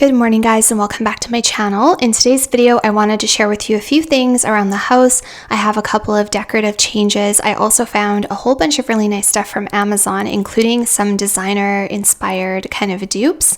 Good morning guys, and welcome back to my channel. In today's video I wanted to share with you a few things around the house. I have a couple of decorative changes. I also found a whole bunch of really nice stuff from Amazon, including some designer inspired kind of dupes.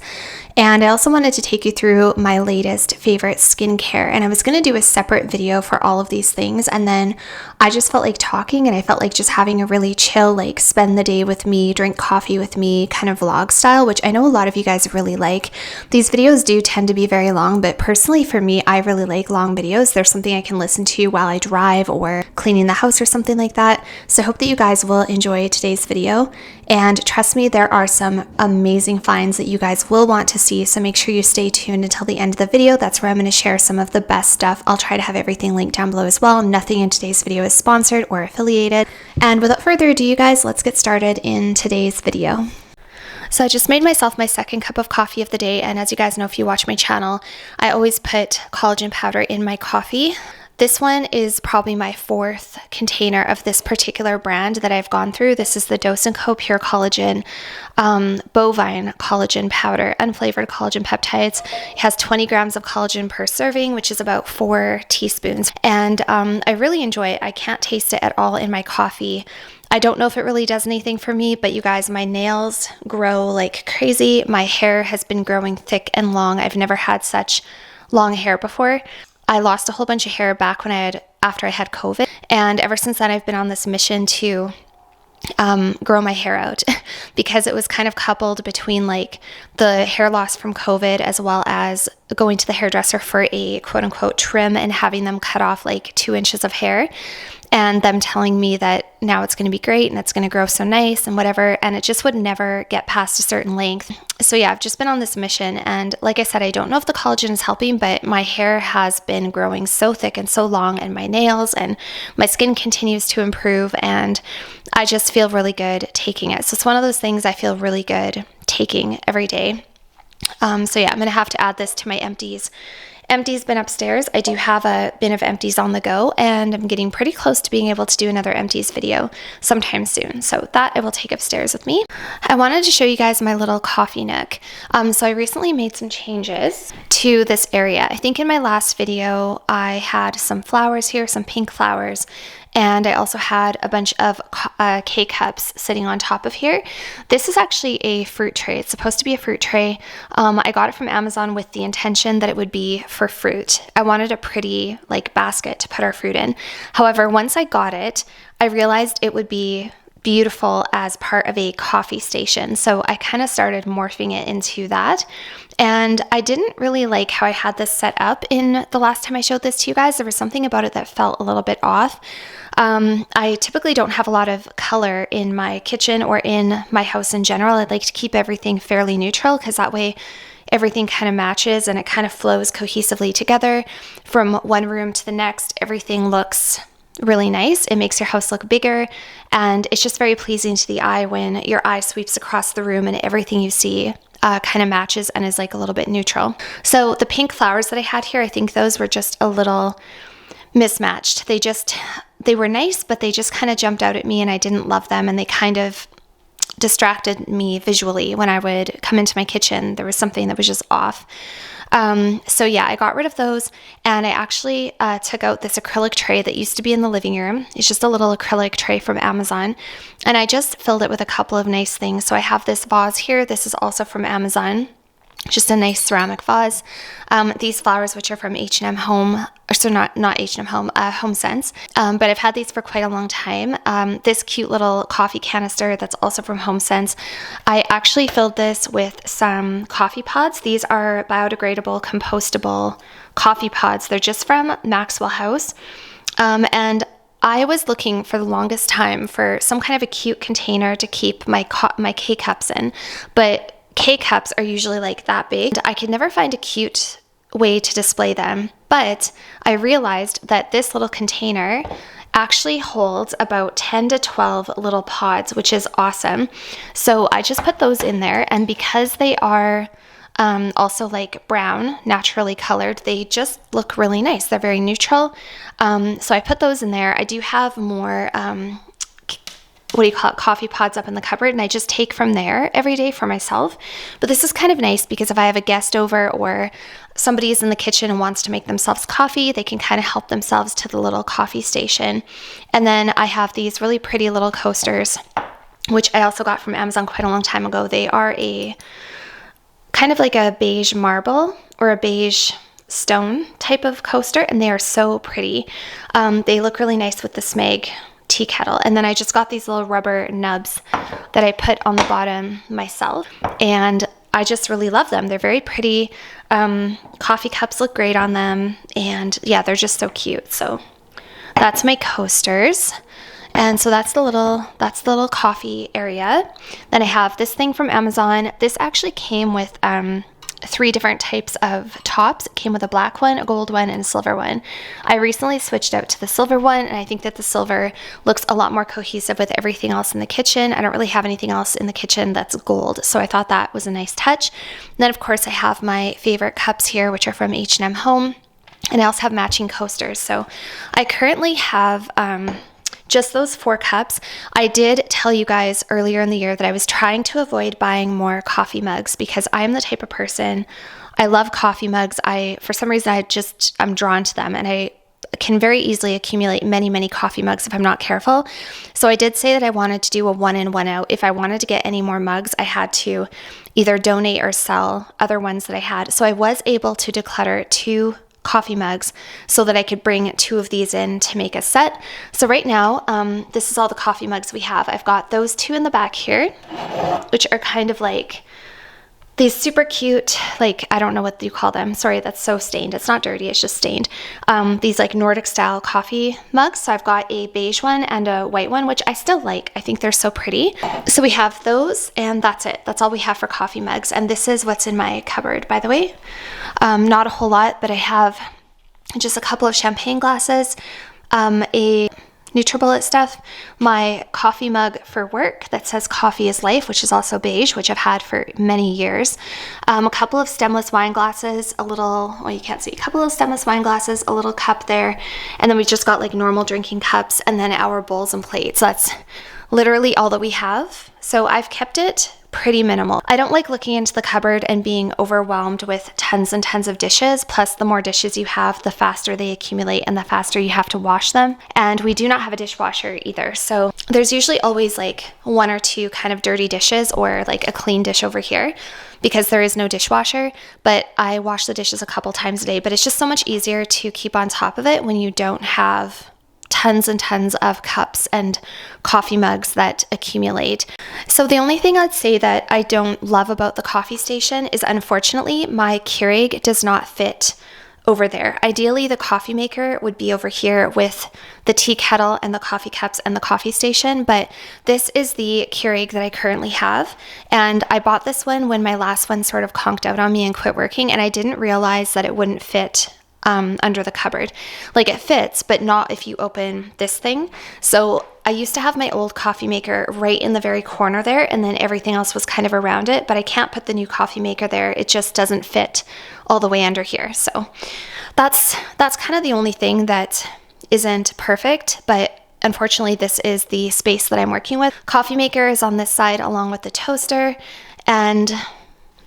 And I also wanted to take you through my latest favorite skincare, and I was going to do a separate video for all of these things, and then I just felt like talking, and I felt like just having a really chill, like spend the day with me, drink coffee with me kind of vlog style, which I know a lot of you guys really like. These videos do tend to be very long, but personally for me, I really like long videos. There's something I can listen to while I drive or cleaning the house or something like that. So I hope that you guys will enjoy today's video. And trust me, there are some amazing finds that you guys will want to see, so make sure you stay tuned until the end of the video. That's where I'm going to share some of the best stuff. I'll try to have everything linked down below as well. Nothing in today's video is sponsored or affiliated. And without further ado, you guys, let's get started in today's video. So I just made myself my second cup of coffee of the day, and as you guys know if you watch my channel, I always put collagen powder in my coffee. This one is probably my fourth container of this particular brand that I've gone through. This is the Dose & Co Pure Collagen Bovine Collagen Powder, unflavored collagen peptides. It has 20 grams of collagen per serving, which is about 4 teaspoons. And I really enjoy it. I can't taste it at all in my coffee. I don't know if it really does anything for me, but you guys, my nails grow like crazy. My hair has been growing thick and long. I've never had such long hair before. I lost a whole bunch of hair back after I had COVID, and ever since then I've been on this mission to grow my hair out because it was kind of coupled between like the hair loss from COVID as well as going to the hairdresser for a quote-unquote trim and having them cut off like 2 inches of hair, and them telling me that now it's going to be great and it's going to grow so nice and whatever, and it just would never get past a certain length. So yeah, I've just been on this mission, and like I said, I don't know if the collagen is helping, but my hair has been growing so thick and so long, and my nails and my skin continues to improve, and I just feel really good taking it. So it's one of those things I feel really good taking every day. So yeah, I'm going to have to add this to my empties. Empties bin upstairs. I do have a bin of empties on the go, and I'm getting pretty close to being able to do another empties video sometime soon. So that I will take upstairs with me. I wanted to show you guys my little coffee nook. So I recently made some changes to this area. I think in my last video, I had some flowers here, some pink flowers, and I also had a bunch of K-cups sitting on top of here. This is actually a fruit tray. It's supposed to be a fruit tray. I got it from Amazon with the intention that it would be for fruit. I wanted a pretty like basket to put our fruit in. However, once I got it, I realized it would be beautiful as part of a coffee station. So I kind of started morphing it into that. And I didn't really like how I had this set up in the last time I showed this to you guys. There was something about it that felt a little bit off. I typically don't have a lot of color in my kitchen or in my house in general. I'd like to keep everything fairly neutral because that way everything kind of matches and it kind of flows cohesively together. From one room to the next, everything looks really nice. It makes your house look bigger, and it's just very pleasing to the eye when your eye sweeps across the room and everything you see kind of matches and is like a little bit neutral. So the pink flowers that I had here, I think those were just a little mismatched. They were nice, but they just kind of jumped out at me and I didn't love them, and they kind of distracted me visually when I would come into my kitchen. There was something that was just off. So yeah, I got rid of those, and I actually took out this acrylic tray that used to be in the living room. It's just a little acrylic tray from Amazon, and I just filled it with a couple of nice things. So I have this vase here. This is also from Amazon. Just a nice ceramic vase. These flowers, which are from H&M Home, so not H&M Home, Home Sense. But I've had these for quite a long time. This cute little coffee canister that's also from Home Sense. I actually filled this with some coffee pods. These are biodegradable, compostable coffee pods. They're just from Maxwell House. And I was looking for the longest time for some kind of a cute container to keep my K-cups in, but K-cups are usually like that big. I could never find a cute way to display them, but I realized that this little container actually holds about 10 to 12 little pods, which is awesome. So I just put those in there, and because they are also like brown, naturally colored, they just look really nice. They're very neutral. So I put those in there. I do have more what do you call it, coffee pods up in the cupboard, and I just take from there every day for myself. But this is kind of nice because if I have a guest over or somebody is in the kitchen and wants to make themselves coffee, they can kind of help themselves to the little coffee station. And then I have these really pretty little coasters, which I also got from Amazon quite a long time ago. They are a kind of like a beige marble or a beige stone type of coaster, and they are so pretty. They look really nice with the Smeg tea kettle. And then I just got these little rubber nubs that I put on the bottom myself, and I just really love them. They're very pretty. Coffee cups look great on them, and yeah, they're just so cute. So that's my coasters. And so that's the little coffee area. Then I have this thing from Amazon. This actually came with 3 different types of tops. It came with a black one, a gold one, and a silver one. I recently switched out to the silver one, and I think that the silver looks a lot more cohesive with everything else in the kitchen. I don't really have anything else in the kitchen that's gold, so I thought that was a nice touch. And then of course I have my favorite cups here, which are from H&M Home, and I also have matching coasters. So I currently have just those 4 cups. I did tell you guys earlier in the year that I was trying to avoid buying more coffee mugs because I'm the type of person, I love coffee mugs. For some reason, I'm drawn to them, and I can very easily accumulate many, many coffee mugs if I'm not careful. So I did say that I wanted to do a one in, one out. If I wanted to get any more mugs, I had to either donate or sell other ones that I had. So I was able to declutter 2 coffee mugs so that I could bring 2 of these in to make a set. So right now, this is all the coffee mugs we have. I've got those 2 in the back here, which are kind of like these super cute, like, I don't know what you call them. Sorry, that's so stained. It's not dirty, it's just stained. These like Nordic style coffee mugs. So I've got a beige one and a white one, which I still like. I think they're so pretty. So we have those, and that's it. That's all we have for coffee mugs. And this is what's in my cupboard, by the way. Not a whole lot, but I have just a couple of champagne glasses, a NutriBullet stuff, my coffee mug for work that says coffee is life, which is also beige, which I've had for many years, a couple of stemless wine glasses, a couple of stemless wine glasses, a little cup there, and then we just got like normal drinking cups, and then our bowls and plates. That's literally all that we have. So I've kept it pretty minimal. I don't like looking into the cupboard and being overwhelmed with tons and tons of dishes. Plus, the more dishes you have, the faster they accumulate and the faster you have to wash them. And we do not have a dishwasher either. So there's usually always like 1 or 2 kind of dirty dishes or like a clean dish over here because there is no dishwasher. But I wash the dishes a couple times a day. But it's just so much easier to keep on top of it when you don't have tons and tons of cups and coffee mugs that accumulate. So the only thing I'd say that I don't love about the coffee station is, unfortunately, my Keurig does not fit over there. Ideally, the coffee maker would be over here with the tea kettle and the coffee cups and the coffee station, but this is the Keurig that I currently have, and I bought this one when my last one sort of conked out on me and quit working, and I didn't realize that it wouldn't fit under the cupboard. Like, it fits, but not if you open this thing. So I used to have my old coffee maker right in the very corner there, and then everything else was kind of around it, but I can't put the new coffee maker there. It just doesn't fit all the way under here. So that's kind of the only thing that isn't perfect, but unfortunately this is the space that I'm working with. Coffee maker is on this side along with the toaster, and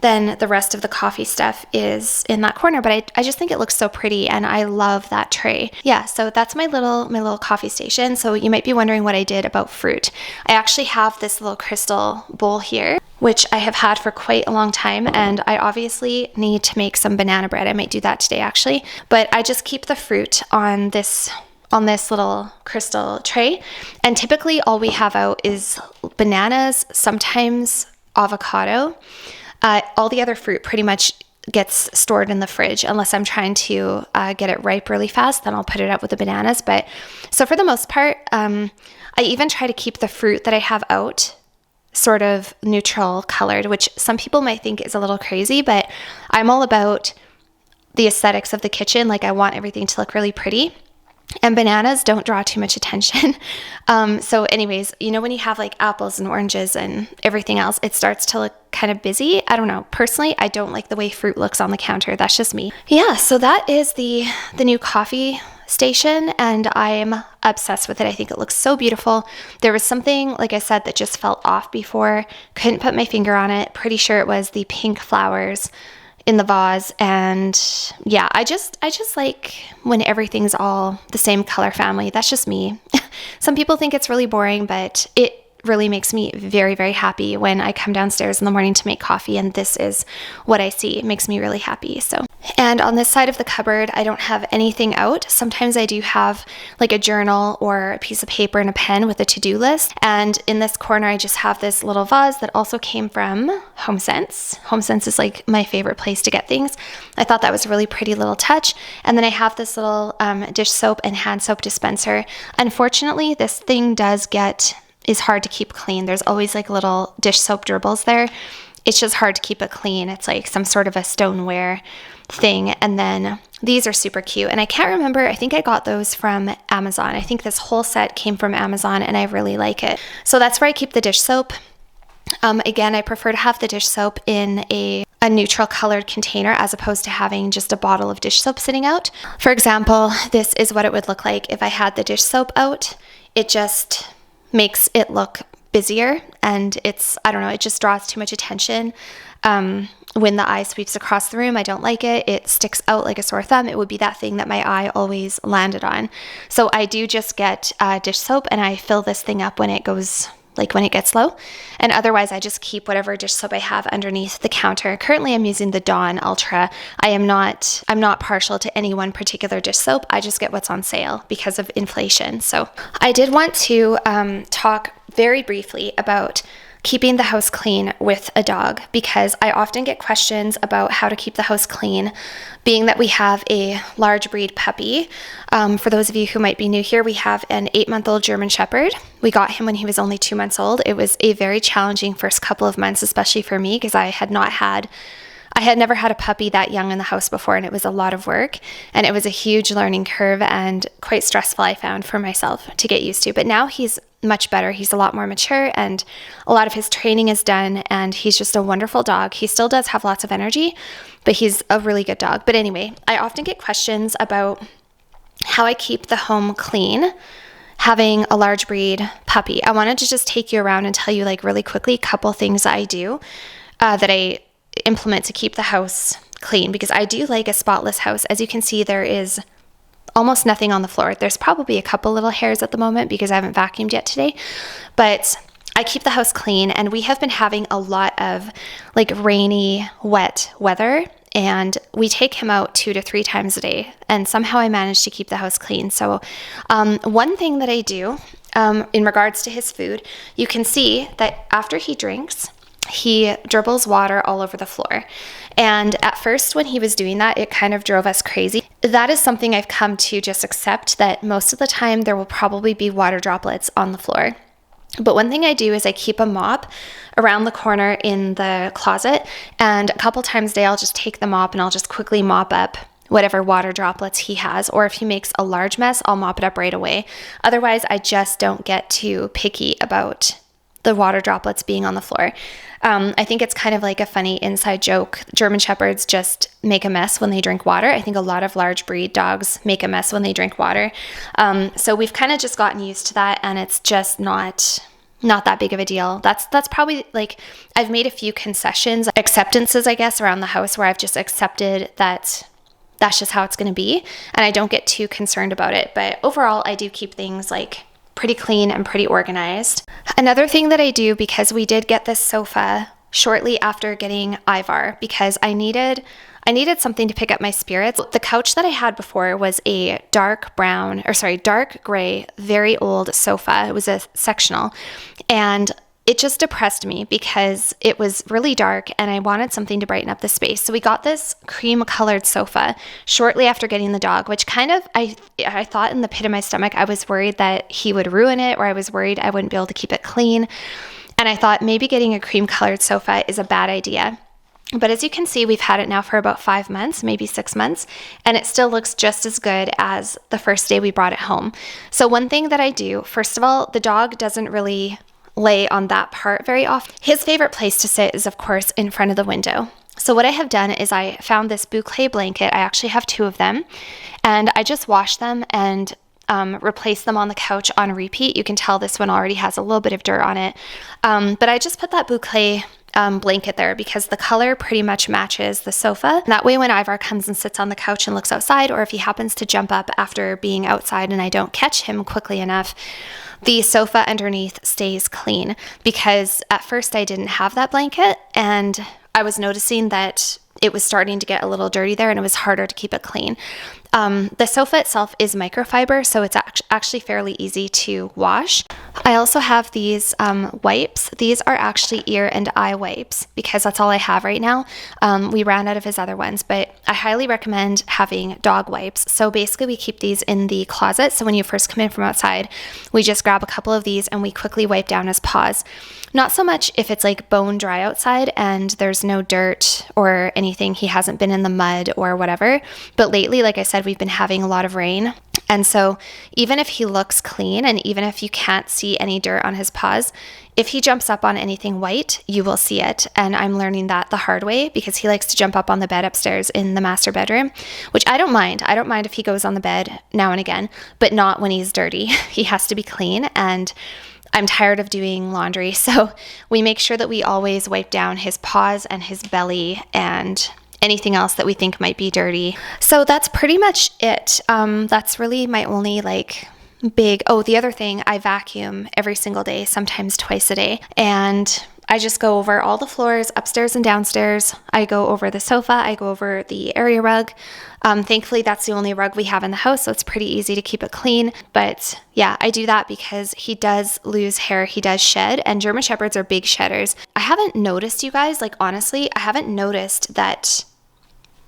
then the rest of the coffee stuff is in that corner, but I just think it looks so pretty, and I love that tray. Yeah, so that's my little coffee station. So you might be wondering what I did about fruit. I actually have this little crystal bowl here, which I have had for quite a long time, and I obviously need to make some banana bread. I might do that today actually, but I just keep the fruit on this little crystal tray, and typically all we have out is bananas, sometimes avocado. All the other fruit pretty much gets stored in the fridge unless I'm trying to get it ripe really fast. Then I'll put it out with the bananas. But so for the most part, I even try to keep the fruit that I have out sort of neutral colored, which some people might think is a little crazy, but I'm all about the aesthetics of the kitchen. Like, I want everything to look really pretty. And bananas don't draw too much attention. So anyways, you know, when you have like apples and oranges and everything else, it starts to look kind of busy. I don't know. Personally, I don't like the way fruit looks on the counter. That's just me. Yeah, so that is the new coffee station, and I'm obsessed with it. I think it looks so beautiful. There was something, like I said, that just felt off before. Couldn't put my finger on it. Pretty sure it was the pink flowers in the vase. And yeah, I just like when everything's all the same color family. That's just me. Some people think it's really boring, but it really makes me very, very happy when I come downstairs in the morning to make coffee and this is what I see. It makes me really happy. So, and on this side of the cupboard, I don't have anything out. Sometimes I do have like a journal or a piece of paper and a pen with a to-do list. And in this corner, I just have this little vase that also came from HomeSense. HomeSense is like my favorite place to get things. I thought that was a really pretty little touch. And then I have this little dish soap and hand soap dispenser. Unfortunately, this thing is hard to keep clean. There's always like little dish soap dribbles there. It's just hard to keep it clean. It's like some sort of a stoneware thing. And then these are super cute. And I can't remember, I think I got those from Amazon. I think this whole set came from Amazon and I really like it. So that's where I keep the dish soap. Again, I prefer to have the dish soap in a neutral colored container as opposed to having just a bottle of dish soap sitting out. For example, this is what it would look like if I had the dish soap out. It just makes it look busier and I don't know, it just draws too much attention. When the eye sweeps across the room, I don't like it. It sticks out like a sore thumb. It would be that thing that my eye always landed on. So I do just get dish soap and I fill this thing up when it gets low. And otherwise I just keep whatever dish soap I have underneath the counter. Currently I'm using the Dawn Ultra. I'm not partial to any one particular dish soap. I just get what's on sale because of inflation. So I did want to talk very briefly about keeping the house clean with a dog, because I often get questions about how to keep the house clean, being that we have a large breed puppy. For those of you who might be new here, we have an 8-month-old German Shepherd. We got him when he was only 2 months old. It was a very challenging first couple of months, especially for me, because I had never had a puppy that young in the house before, and it was a lot of work, and it was a huge learning curve and quite stressful, I found, for myself to get used to. But now he's much better. He's a lot more mature and a lot of his training is done, and he's just a wonderful dog. He still does have lots of energy, but he's a really good dog. But anyway, I often get questions about how I keep the home clean having a large breed puppy. I wanted to just take you around and tell you like really quickly a couple things that I do that I implement to keep the house clean, because I do like a spotless house. As you can see, there is almost nothing on the floor. There's probably a couple little hairs at the moment because I haven't vacuumed yet today, but I keep the house clean, and we have been having a lot of like rainy, wet weather, and we take him out 2 to 3 times a day, and somehow I manage to keep the house clean. So one thing that I do in regards to his food, you can see that after he drinks, he dribbles water all over the floor. And at first when he was doing that, it kind of drove us crazy. That is something I've come to just accept, that most of the time there will probably be water droplets on the floor. But one thing I do is I keep a mop around the corner in the closet, and a couple times a day I'll just take the mop and I'll just quickly mop up whatever water droplets he has, or if he makes a large mess, I'll mop it up right away. Otherwise, I just don't get too picky about the water droplets being on the floor. I think it's kind of like a funny inside joke. German Shepherds just make a mess when they drink water. I think a lot of large breed dogs make a mess when they drink water. So we've kind of just gotten used to that, and it's just not that big of a deal. That's probably like, I've made a few acceptances, I guess, around the house where I've just accepted that that's just how it's going to be, and I don't get too concerned about it. But overall, I do keep things like pretty clean and pretty organized. Another thing that I do, because we did get this sofa shortly after getting Ivar, because I needed something to pick up my spirits. The couch that I had before was a dark gray, very old sofa. It was a sectional, and it just depressed me because it was really dark and I wanted something to brighten up the space. So we got this cream colored sofa shortly after getting the dog, which kind of, I thought in the pit of my stomach, I was worried that he would ruin it, or I was worried I wouldn't be able to keep it clean. And I thought maybe getting a cream colored sofa is a bad idea. But as you can see, we've had it now for about 5 months, maybe 6 months, and it still looks just as good as the first day we brought it home. So one thing that I do, first of all, the dog doesn't really lay on that part very often. His favorite place to sit is, of course, in front of the window. So what I have done is I found this boucle blanket. I actually have 2 of them, and I just washed them and replace them on the couch on repeat. You can tell this one already has a little bit of dirt on it. But I just put that boucle blanket there because the color pretty much matches the sofa. That way when Ivar comes and sits on the couch and looks outside, or if he happens to jump up after being outside and I don't catch him quickly enough, the sofa underneath stays clean. Because at first I didn't have that blanket and I was noticing that it was starting to get a little dirty there and it was harder to keep it clean. The sofa itself is microfiber, so it's actually fairly easy to wash. I also have these wipes. These are actually ear and eye wipes because that's all I have right now. We ran out of his other ones, but I highly recommend having dog wipes. So basically we keep these in the closet. So when you first come in from outside, we just grab a couple of these and we quickly wipe down his paws. Not so much if it's like bone dry outside and there's no dirt or anything, he hasn't been in the mud or whatever. But lately, like I said, we've been having a lot of rain. And so even if he looks clean and even if you can't see any dirt on his paws, if he jumps up on anything white, you will see it. And I'm learning that the hard way because he likes to jump up on the bed upstairs in the master bedroom, which I don't mind. I don't mind if he goes on the bed now and again, but not when he's dirty. He has to be clean, and I'm tired of doing laundry. So we make sure that we always wipe down his paws and his belly and anything else that we think might be dirty. So that's pretty much it. That's really my only the other thing, I vacuum every single day, sometimes twice a day. And I just go over all the floors upstairs and downstairs. I go over the sofa. I go over the area rug. Thankfully, that's the only rug we have in the house, so it's pretty easy to keep it clean. But yeah, I do that because he does lose hair. He does shed, and German Shepherds are big shedders. I haven't noticed, you guys, honestly, I haven't noticed that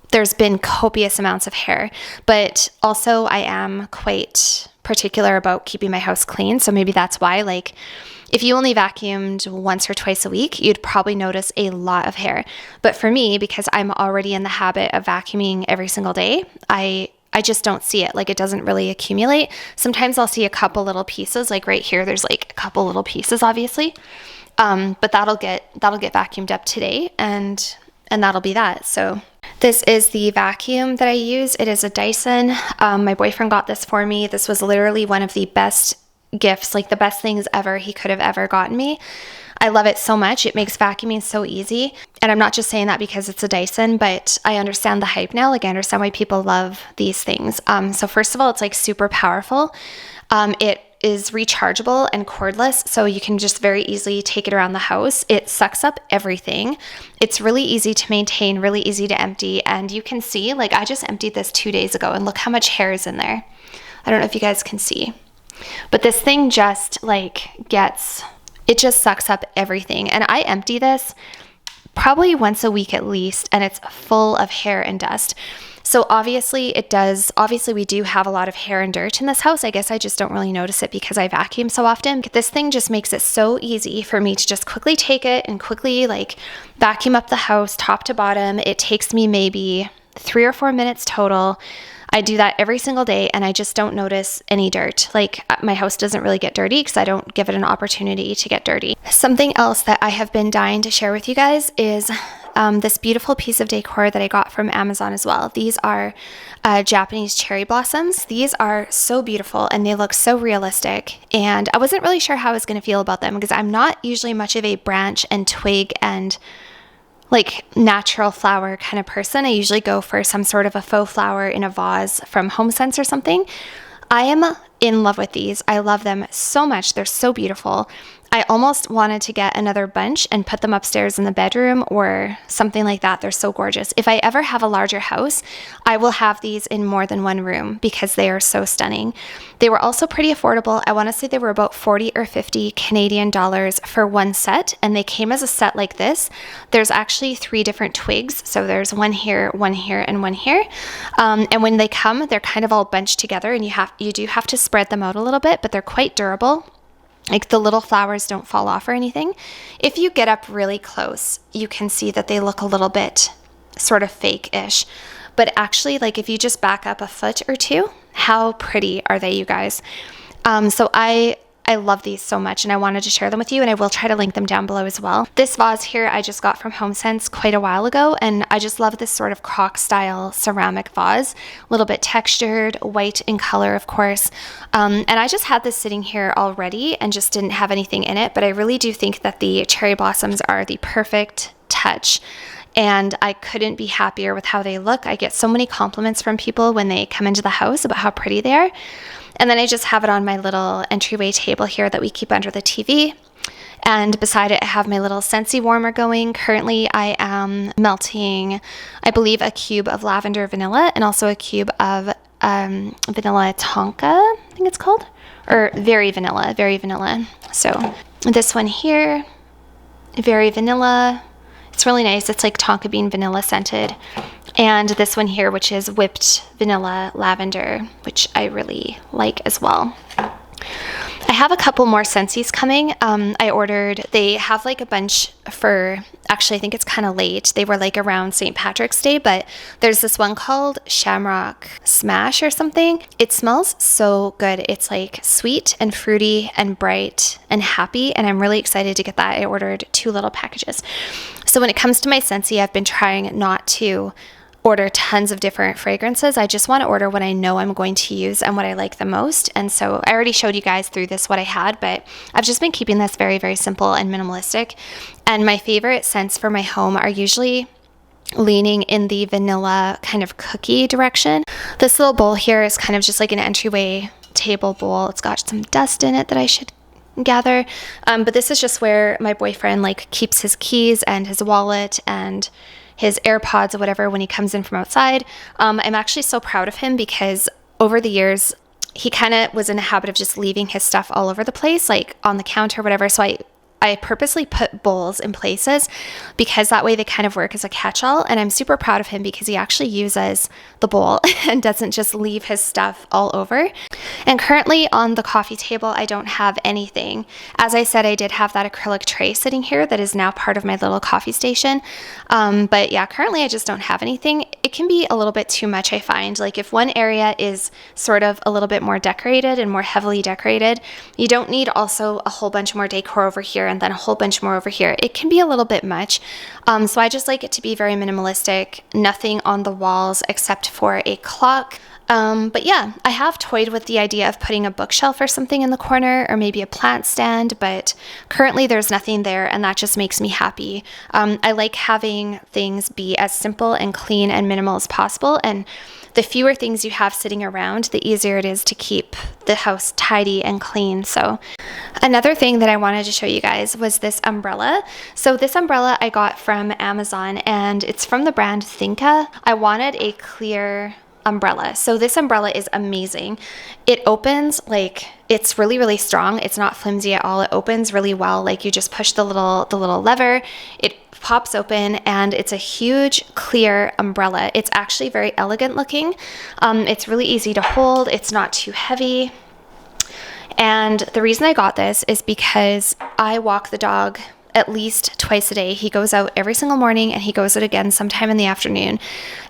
there's been copious amounts of hair, but also I am quite particular about keeping my house clean. So maybe that's why, if you only vacuumed once or twice a week, you'd probably notice a lot of hair. But for me, because I'm already in the habit of vacuuming every single day, I just don't see it. It doesn't really accumulate. Sometimes I'll see a couple little pieces, right here, there's a couple little pieces, obviously. But that'll get vacuumed up today, and that'll be that. So this is the vacuum that I use. It is a Dyson. My boyfriend got this for me. This was literally one of the best gifts, the best things ever he could have ever gotten me. I love it so much. It makes vacuuming so easy. And I'm not just saying that because it's a Dyson, but I understand the hype now. I understand why people love these things. So first of all, it's super powerful. It is rechargeable and cordless, so you can just very easily take it around the house. It sucks up everything. It's really easy to maintain, really easy to empty, and you can see, I just emptied this 2 days ago, and look how much hair is in there. I don't know if you guys can see, but this thing just it just sucks up everything. And I empty this probably once a week at least, and it's full of hair and dust. So obviously we do have a lot of hair and dirt in this house. I guess I just don't really notice it because I vacuum so often. This thing just makes it so easy for me to just quickly take it and quickly vacuum up the house top to bottom. It takes me maybe 3 or 4 minutes total. I do that every single day, and I just don't notice any dirt. My house doesn't really get dirty because I don't give it an opportunity to get dirty. Something else that I have been dying to share with you guys is this beautiful piece of decor that I got from Amazon as well. These are Japanese cherry blossoms. These are so beautiful and they look so realistic, and I wasn't really sure how I was going to feel about them because I'm not usually much of a branch and twig and natural flower kind of person. I usually go for some sort of a faux flower in a vase from HomeSense or something. I am in love with these. I love them so much. They're so beautiful. I almost wanted to get another bunch and put them upstairs in the bedroom or something like that. They're so gorgeous. If I ever have a larger house, I will have these in more than one room because they are so stunning. They were also pretty affordable. I want to say they were about 40 or 50 Canadian dollars for one set, and they came as a set like this. There's actually 3 different twigs. So there's one here, and one here. And when they come, they're kind of all bunched together, and you do have to spread them out a little bit, but they're quite durable. The little flowers don't fall off or anything. If you get up really close, you can see that they look a little bit sort of fake-ish. But actually, if you just back up a foot or two, how pretty are they, you guys? So I I love these so much and I wanted to share them with you, and I will try to link them down below as well. This vase here I just got from HomeSense quite a while ago, and I just love this sort of crock style ceramic vase. A little bit textured, white in color of course. And I just had this sitting here already and just didn't have anything in it, but I really do think that the cherry blossoms are the perfect touch. And I couldn't be happier with how they look. I get so many compliments from people when they come into the house about how pretty they are. And then I just have it on my little entryway table here that we keep under the TV. And beside it, I have my little Scentsy warmer going. Currently, I am melting, I believe, a cube of lavender vanilla and also a cube of vanilla tonka, I think it's called, or very vanilla. So this one here, very vanilla. It's really nice. It's like tonka bean vanilla scented. And this one here, which is whipped vanilla lavender, which I really like as well. I have a couple more Scentsys coming. I ordered, they have like a bunch for, actually I think it's kind of late. They were like around St. Patrick's Day, but there's this one called Shamrock Smash or something. It smells so good. It's like sweet and fruity and bright and happy, and I'm really excited to get that. I ordered 2 little packages. So when it comes to my Scentsy, I've been trying not to order tons of different fragrances. I just want to order what I know I'm going to use and what I like the most. And so I already showed you guys through this what I had, but I've just been keeping this very, very simple and minimalistic. And my favorite scents for my home are usually leaning in the vanilla kind of cookie direction. This little bowl here is kind of just like an entryway table bowl. It's got some dust in it that I should gather. But this is just where my boyfriend like keeps his keys and his wallet and his AirPods or whatever when he comes in from outside. I'm actually so proud of him because over the years, he kind of was in a habit of just leaving his stuff all over the place, like on the counter or whatever. So I purposely put bowls in places because that way they kind of work as a catch-all. And I'm super proud of him because he actually uses the bowl and doesn't just leave his stuff all over. And currently on the coffee table, I don't have anything. As I said, I did have that acrylic tray sitting here that is now part of my little coffee station. But yeah, currently I just don't have anything. It can be a little bit too much, I find. Like if one area is sort of a little bit more decorated and more heavily decorated, you don't need also a whole bunch more decor over here and then a whole bunch more over here. It can be a little bit much. So I just like it to be very minimalistic, nothing on the walls except for a clock. But yeah, I have toyed with the idea of putting a bookshelf or something in the corner or maybe a plant stand, but currently there's nothing there and that just makes me happy. I like having things be as simple and clean and minimal as possible, and the fewer things you have sitting around, the easier it is to keep the house tidy and clean. So another thing that I wanted to show you guys was this umbrella. So this umbrella I got from Amazon and it's from the brand Thinka. I wanted a clear umbrella. So this umbrella is amazing. It opens like, it's really, really strong. It's not flimsy at all. It opens really well. Like you just push the little lever, it pops open, and it's a huge clear umbrella. It's actually very elegant looking. It's really easy to hold. It's not too heavy. And the reason I got this is because I walk the dog at least twice a day. He goes out every single morning and he goes out again sometime in the afternoon.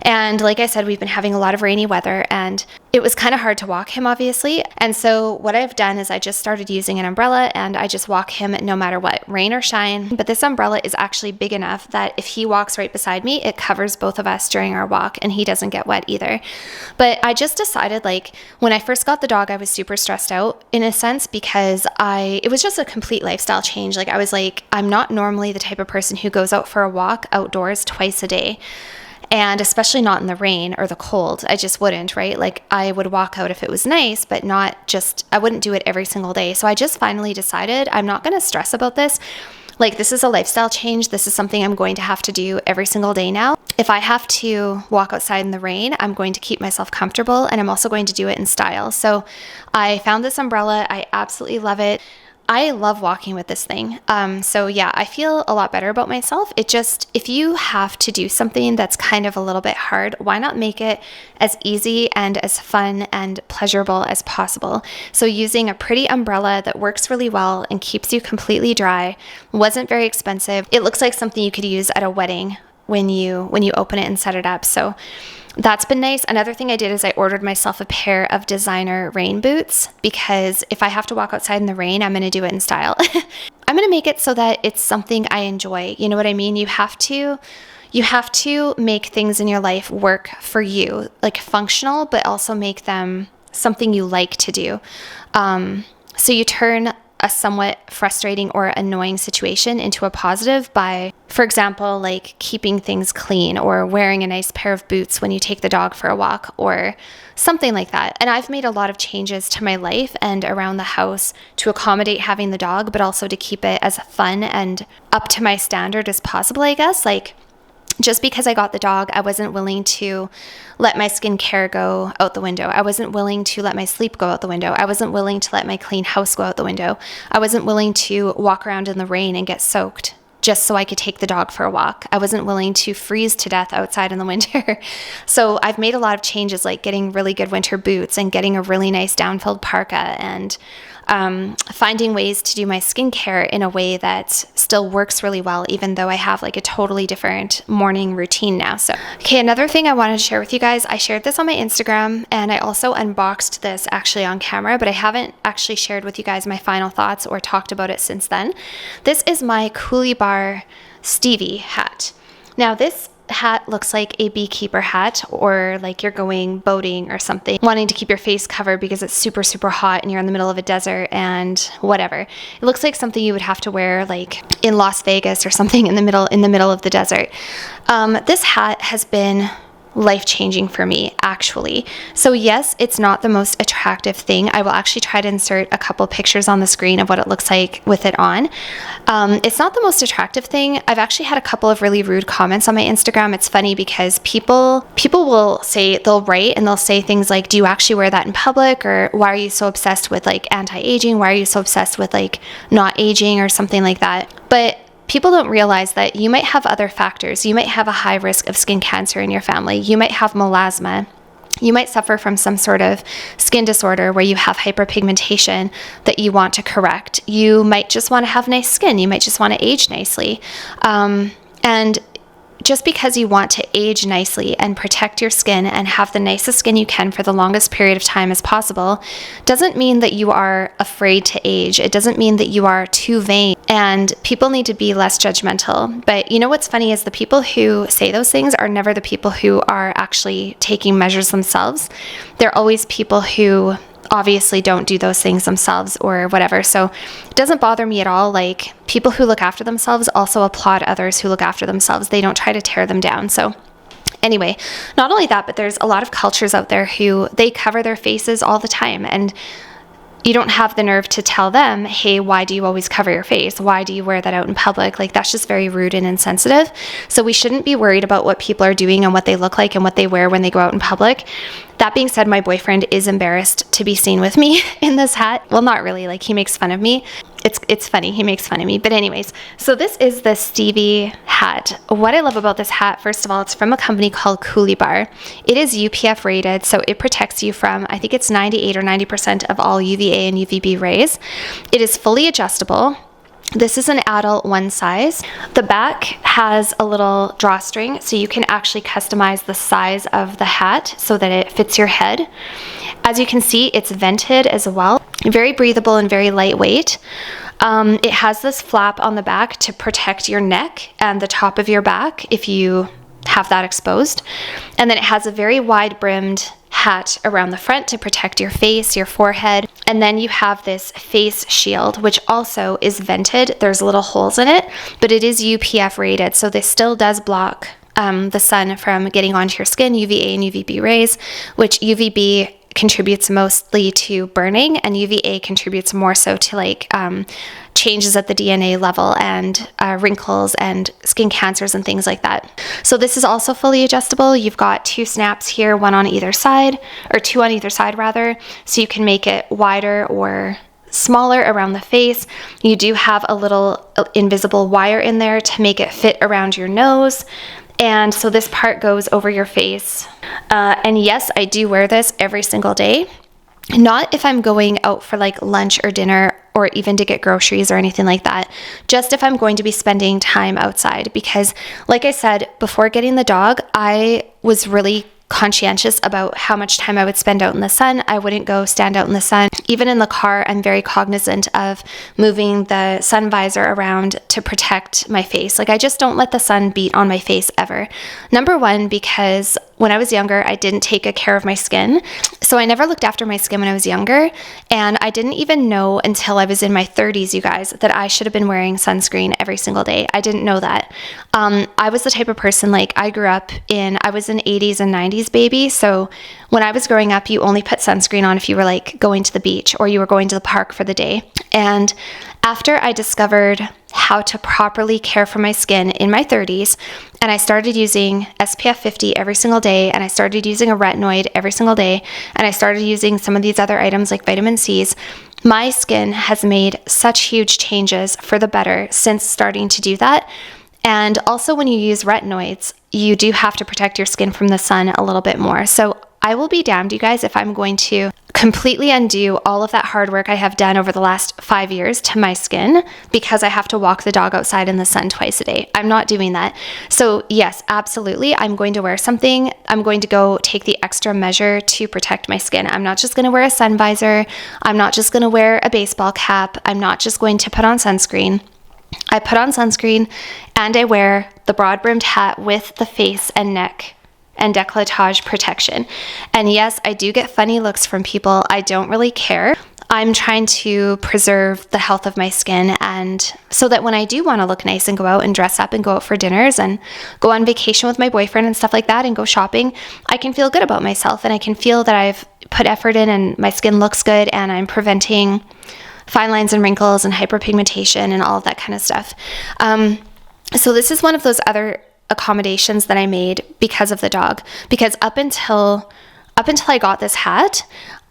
And like I said, we've been having a lot of rainy weather and it was kind of hard to walk him, obviously. And so what I've done is I just started using an umbrella and I just walk him no matter what, rain or shine. But this umbrella is actually big enough that if he walks right beside me, it covers both of us during our walk and he doesn't get wet either. But I just decided, like, when I first got the dog, I was super stressed out in a sense because it was just a complete lifestyle change. Like I was like, I'm not normally the type of person who goes out for a walk outdoors twice a day. And especially not in the rain or the cold. I just wouldn't, right? Like I would walk out if it was nice, but not just, I wouldn't do it every single day. So I just finally decided I'm not going to stress about this. Like this is a lifestyle change. This is something I'm going to have to do every single day now. If I have to walk outside in the rain, I'm going to keep myself comfortable and I'm also going to do it in style. So I found this umbrella. I absolutely love it. I love walking with this thing. So yeah, I feel a lot better about myself. It just, if you have to do something that's kind of a little bit hard, why not make it as easy and as fun and pleasurable as possible? So using a pretty umbrella that works really well and keeps you completely dry, wasn't very expensive. It looks like something you could use at a wedding when you open it and set it up. So that's been nice. Another thing I did is I ordered myself a pair of designer rain boots, because if I have to walk outside in the rain, I'm going to do it in style. I'm going to make it so that it's something I enjoy. You know what I mean? You have to make things in your life work for you, like functional, but also make them something you like to do. So you turn a somewhat frustrating or annoying situation into a positive by, for example, like keeping things clean or wearing a nice pair of boots when you take the dog for a walk or something like that. And I've made a lot of changes to my life and around the house to accommodate having the dog, but also to keep it as fun and up to my standard as possible, I guess. Like, just because I got the dog, I wasn't willing to let my skincare go out the window. I wasn't willing to let my sleep go out the window. I wasn't willing to let my clean house go out the window. I wasn't willing to walk around in the rain and get soaked just so I could take the dog for a walk. I wasn't willing to freeze to death outside in the winter. So I've made a lot of changes, like getting really good winter boots and getting a really nice down-filled parka, and finding ways to do my skincare in a way that still works really well, even though I have like a totally different morning routine now. So, okay, another thing I wanted to share with you guys, I shared this on my Instagram and I also unboxed this actually on camera, but I haven't actually shared with you guys my final thoughts or talked about it since then. This is my coolibar Stevie hat. Now this hat looks like a beekeeper hat, or like you're going boating or something, wanting to keep your face covered because it's super, super hot and you're in the middle of a desert and whatever. It looks like something you would have to wear like in Las Vegas or something in the middle of the desert. This hat has been life-changing for me, actually. So yes, it's not the most attractive thing. I will actually try to insert a couple pictures on the screen of what it looks like with it on. It's not the most attractive thing. I've actually had a couple of really rude comments on my Instagram. It's funny because people will say, they'll write and they'll say things like, do you actually wear that in public? Or why are you so obsessed with like anti-aging? Why are you so obsessed with like not aging or something like that? But people don't realize that you might have other factors. You might have a high risk of skin cancer in your family. You might have melasma. You might suffer from some sort of skin disorder where you have hyperpigmentation that you want to correct. You might just want to have nice skin. You might just want to age nicely. And just because you want to age nicely and protect your skin and have the nicest skin you can for the longest period of time as possible doesn't mean that you are afraid to age. It doesn't mean that you are too vain, and people need to be less judgmental. But you know what's funny is the people who say those things are never the people who are actually taking measures themselves. They're always people who obviously don't do those things themselves or whatever. So it doesn't bother me at all. Like, people who look after themselves also applaud others who look after themselves. They don't try to tear them down. So anyway, not only that, but there's a lot of cultures out there who they cover their faces all the time, and you don't have the nerve to tell them, hey, why do you always cover your face? Why do you wear that out in public? Like, that's just very rude and insensitive. So we shouldn't be worried about what people are doing and what they look like and what they wear when they go out in public. That being said, my boyfriend is embarrassed to be seen with me in this hat. Well, not really. Like, he makes fun of me. It's funny. He makes fun of me. But anyways, so this is the Stevie hat. What I love about this hat, first of all, it's from a company called Coolibar. It is UPF rated, so it protects you from, I think it's 98 or 90% of all UVA and UVB rays. It is fully adjustable. This is an adult one size. The back has a little drawstring, so you can actually customize the size of the hat so that it fits your head. As you can see, it's vented as well. Very breathable and very lightweight. It has this flap on the back to protect your neck and the top of your back if you have that exposed. And then it has a very wide brimmed hat around the front to protect your face, your forehead. And then you have this face shield, which also is vented. There's little holes in it, but it is UPF rated. So this still does block the sun from getting onto your skin, UVA and UVB rays, which UVB contributes mostly to burning and UVA contributes more so to like changes at the DNA level and wrinkles and skin cancers and things like that. So this is also fully adjustable. You've got two snaps here, one on either side, or two on either side rather, so you can make it wider or smaller around the face. You do have a little invisible wire in there to make it fit around your nose. And so this part goes over your face. And yes, I do wear this every single day. Not if I'm going out for like lunch or dinner or even to get groceries or anything like that. Just if I'm going to be spending time outside, because like I said, before getting the dog, I was really conscientious about how much time I would spend out in the sun. I wouldn't go stand out in the sun. Even in the car, I'm very cognizant of moving the sun visor around to protect my face. Like I just don't let the sun beat on my face ever. Number one, because when I was younger, I didn't take a care of my skin. So I never looked after my skin when I was younger. And I didn't even know until I was in my 30s, you guys, that I should have been wearing sunscreen every single day. I didn't know that. I was the type of person, like I was an 80s and 90s baby. So when I was growing up, you only put sunscreen on if you were like going to the beach or you were going to the park for the day. And after I discovered how to properly care for my skin in my 30s, and I started using SPF 50 every single day, and I started using a retinoid every single day, and I started using some of these other items like vitamin C's, my skin has made such huge changes for the better since starting to do that. And also when you use retinoids, you do have to protect your skin from the sun a little bit more. So I will be damned, you guys, if I'm going to completely undo all of that hard work I have done over the last 5 years to my skin because I have to walk the dog outside in the sun twice a day. I'm not doing that. So yes, absolutely, I'm going to wear something. I'm going to go take the extra measure to protect my skin. I'm not just going to wear a sun visor. I'm not just going to wear a baseball cap. I'm not just going to put on sunscreen. I put on sunscreen and I wear the broad-brimmed hat with the face and neck and décolletage protection. And yes, I do get funny looks from people. I don't really care. I'm trying to preserve the health of my skin, and so that when I do want to look nice and go out and dress up and go out for dinners and go on vacation with my boyfriend and stuff like that and go shopping, I can feel good about myself and I can feel that I've put effort in and my skin looks good and I'm preventing fine lines and wrinkles and hyperpigmentation and all of that kind of stuff. So this is one of those other accommodations that I made because of the dog. Because up until I got this hat,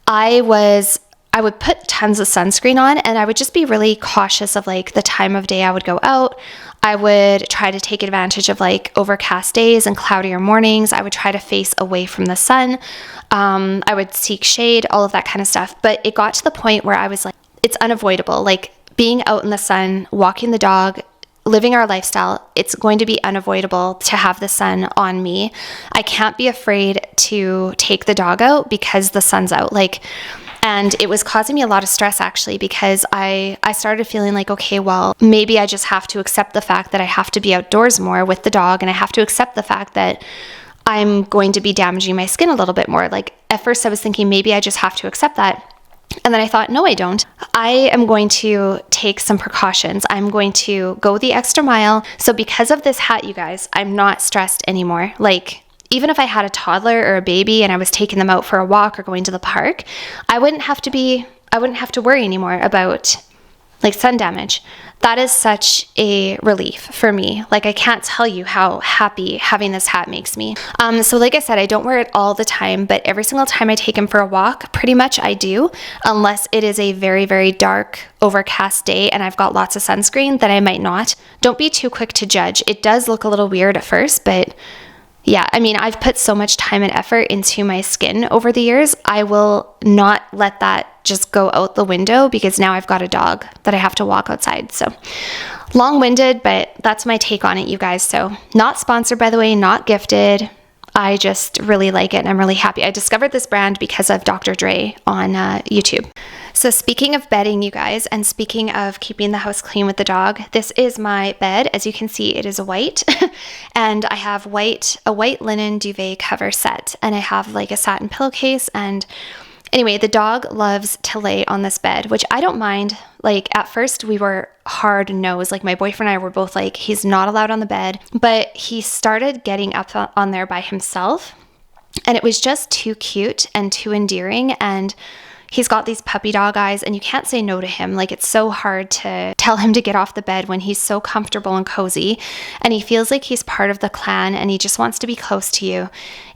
I would put tons of sunscreen on, and I would just be really cautious of like the time of day I would go out. I would try to take advantage of like overcast days and cloudier mornings. I would try to face away from the sun. I would seek shade, all of that kind of stuff. But it got to the point where I was like, it's unavoidable. Like being out in the sun, walking the dog, living our lifestyle, it's going to be unavoidable to have the sun on me. I can't be afraid to take the dog out because the sun's out. And it was causing me a lot of stress actually, because I started feeling like, okay, well, maybe I just have to accept the fact that I have to be outdoors more with the dog, and I have to accept the fact that I'm going to be damaging my skin a little bit more. Like at first I was thinking maybe I just have to accept that. And then I thought, no, I don't. I am going to take some precautions. I'm going to go the extra mile. So because of this hat, you guys, I'm not stressed anymore. Like even if I had a toddler or a baby and I was taking them out for a walk or going to the park, I wouldn't have to worry anymore about like sun damage. That is such a relief for me. Like I can't tell you how happy having this hat makes me. So like I said, I don't wear it all the time, but every single time I take him for a walk, pretty much I do, unless it is a very, very dark, overcast day and I've got lots of sunscreen, then I might not. Don't be too quick to judge. It does look a little weird at first, but yeah, I mean, I've put so much time and effort into my skin over the years. I will not let that just go out the window because now I've got a dog that I have to walk outside. So long-winded, but that's my take on it, you guys. So not sponsored, by the way, not gifted. I just really like it and I'm really happy. I discovered this brand because of Dr. Dre on YouTube. So speaking of bedding, you guys, and speaking of keeping the house clean with the dog, this is my bed. As you can see, it is white and I have a white linen duvet cover set, and I have like a satin pillowcase. And anyway, the dog loves to lay on this bed, which I don't mind. Like at first we were hard-nosed. Like my boyfriend and I were both like, he's not allowed on the bed, but he started getting up on there by himself and it was just too cute and too endearing. And he's got these puppy dog eyes and you can't say no to him. Like it's so hard to tell him to get off the bed when he's so comfortable and cozy and he feels like he's part of the clan and he just wants to be close to you.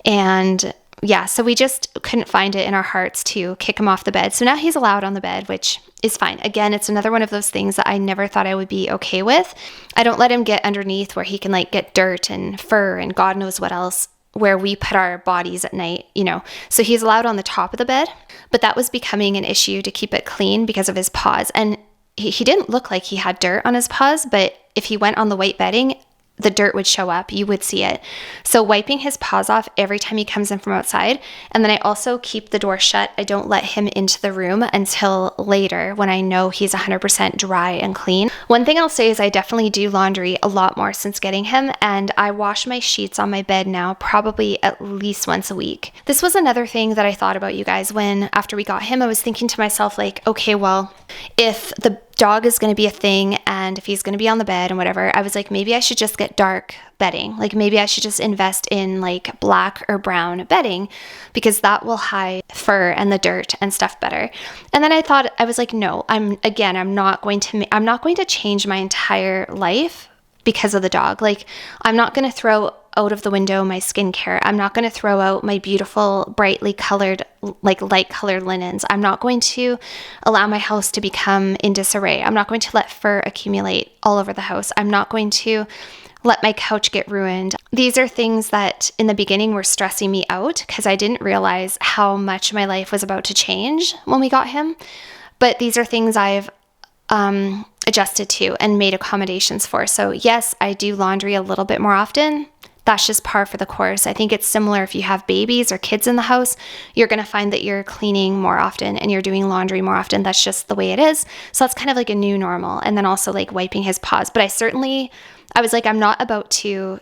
And yeah, so we just couldn't find it in our hearts to kick him off the bed. So now he's allowed on the bed, which is fine. Again, it's another one of those things that I never thought I would be okay with. I don't let him get underneath where he can like get dirt and fur and God knows what else where we put our bodies at night, you know. So he's allowed on the top of the bed, but that was becoming an issue to keep it clean because of his paws. And he didn't look like he had dirt on his paws, but if he went on the white bedding, the dirt would show up. You would see it. So wiping his paws off every time he comes in from outside. And then I also keep the door shut. I don't let him into the room until later when I know he's 100% dry and clean. One thing I'll say is I definitely do laundry a lot more since getting him, and I wash my sheets on my bed now probably at least once a week. This was another thing that I thought about, you guys, when after we got him, I was thinking to myself like, okay, well, if the dog is going to be a thing and if he's going to be on the bed and whatever, I was like, maybe I should just get dark bedding. Like maybe I should just invest in like black or brown bedding because that will hide fur and the dirt and stuff better. And then I was like, no, I'm not going to change my entire life because of the dog. Like I'm not going to throw out of the window my skincare. I'm not going to throw out my beautiful, brightly colored, like light colored linens. I'm not going to allow my house to become in disarray. I'm not going to let fur accumulate all over the house. I'm not going to let my couch get ruined. These are things that in the beginning were stressing me out because I didn't realize how much my life was about to change when we got him. But these are things I've adjusted to and made accommodations for. So yes, I do laundry a little bit more often. That's just par for the course. I think it's similar if you have babies or kids in the house, you're going to find that you're cleaning more often and you're doing laundry more often. That's just the way it is. So that's kind of like a new normal. And then also like wiping his paws. But I was like, I'm not about to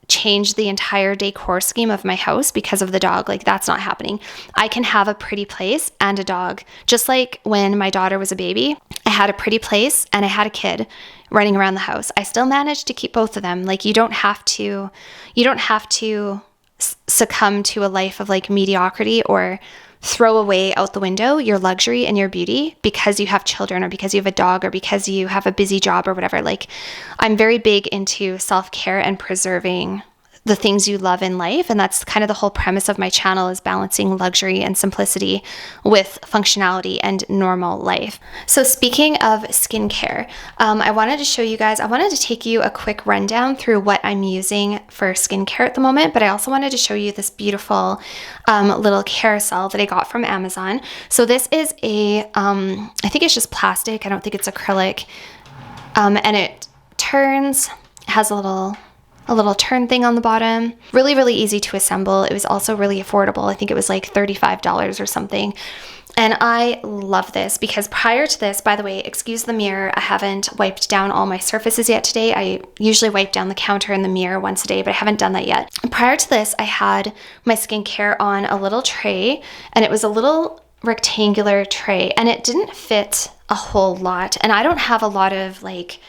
change the entire decor scheme of my house because of the dog. Like that's not happening. I can have a pretty place and a dog. Just like when my daughter was a baby, I had a pretty place and I had a kid running around the house. I still managed to keep both of them. Like you don't have to succumb to a life of like mediocrity or throw away out the window your luxury and your beauty because you have children or because you have a dog or because you have a busy job or whatever. Like I'm very big into self-care and preserving the things you love in life. And that's kind of the whole premise of my channel, is balancing luxury and simplicity with functionality and normal life. So speaking of skincare, I wanted to take you a quick rundown through what I'm using for skincare at the moment, but I also wanted to show you this beautiful little carousel that I got from Amazon. So this is I think it's just plastic. I don't think it's acrylic. And it turns, it has a little turn thing on the bottom. Really, really easy to assemble. It was also really affordable. I think it was like $35 or something. And I love this because prior to this, by the way, excuse the mirror, I haven't wiped down all my surfaces yet today. I usually wipe down the counter and the mirror once a day, but I haven't done that yet. Prior to this, I had my skincare on a little tray, and it was a little rectangular tray, and it didn't fit a whole lot. And I don't have a lot of like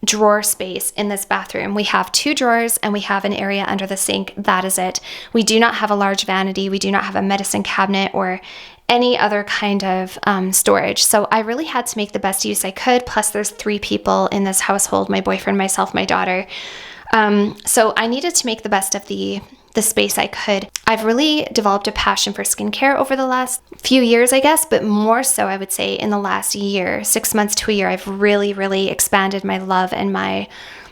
drawer space in this bathroom. We have 2 drawers and we have an area under the sink. That is it. We do not have a large vanity. We do not have a medicine cabinet or any other kind of storage. So I really had to make the best use I could. Plus there's 3 people in this household, my boyfriend, myself, my daughter. So I needed to make the best of the space I could. I've really developed a passion for skincare over the last few years, I guess, but more so I would say in the last year, 6 months to a year, I've really, really expanded my love and my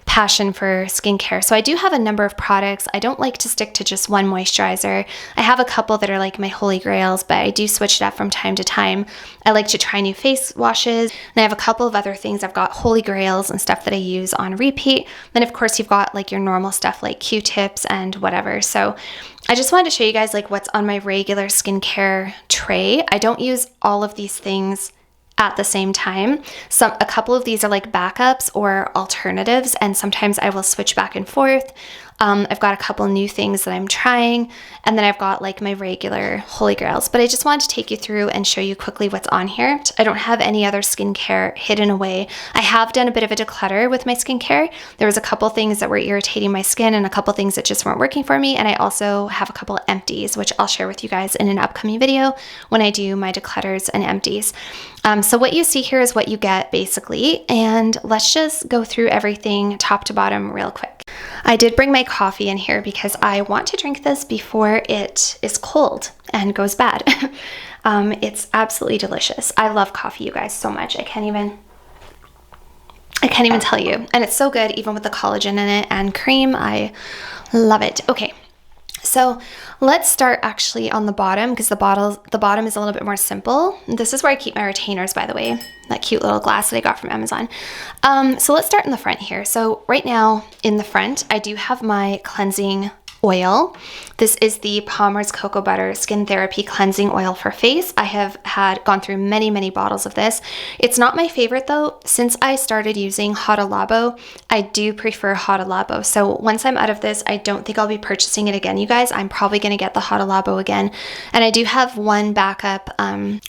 passion for skincare. So I do have a number of products. I don't like to stick to just one moisturizer. I have a couple that are like my holy grails, but I do switch it up from time to time. I like to try new face washes, and I have a couple of other things. I've got holy grails and stuff that I use on repeat. Then of course you've got like your normal stuff like Q-tips and whatever. So I just wanted to show you guys like what's on my regular skincare tray. I don't use all of these things at the same time. A couple of these are like backups or alternatives, and sometimes I will switch back and forth. I've got a couple new things that I'm trying, and then I've got like my regular holy grails, but I just wanted to take you through and show you quickly what's on here. I don't have any other skincare hidden away. I have done a bit of a declutter with my skincare. There was a couple things that were irritating my skin and a couple things that just weren't working for me, and I also have a couple empties, which I'll share with you guys in an upcoming video when I do my declutters and empties. So what you see here is what you get basically, and let's just go through everything top to bottom real quick. I did bring my coffee in here because I want to drink this before it is cold and goes bad. It's absolutely delicious. I love coffee, you guys, so much. I can't even tell you. And it's so good even with the collagen in it and cream. I love it. Okay. So let's start actually on the bottom, because the bottom is a little bit more simple. This is where I keep my retainers, by the way, that cute little glass that I got from Amazon. So let's start in the front here. So right now in the front, I do have my cleansing oil. This is the Palmer's Cocoa Butter Skin Therapy Cleansing Oil for Face. I have gone through many bottles of this. It's not my favorite though. Since I started using Hada Labo, I do prefer Hada Labo. So once I'm out of this, I don't think I'll be purchasing it again, you guys. I'm probably going to get the Hada Labo again. And I do have one backup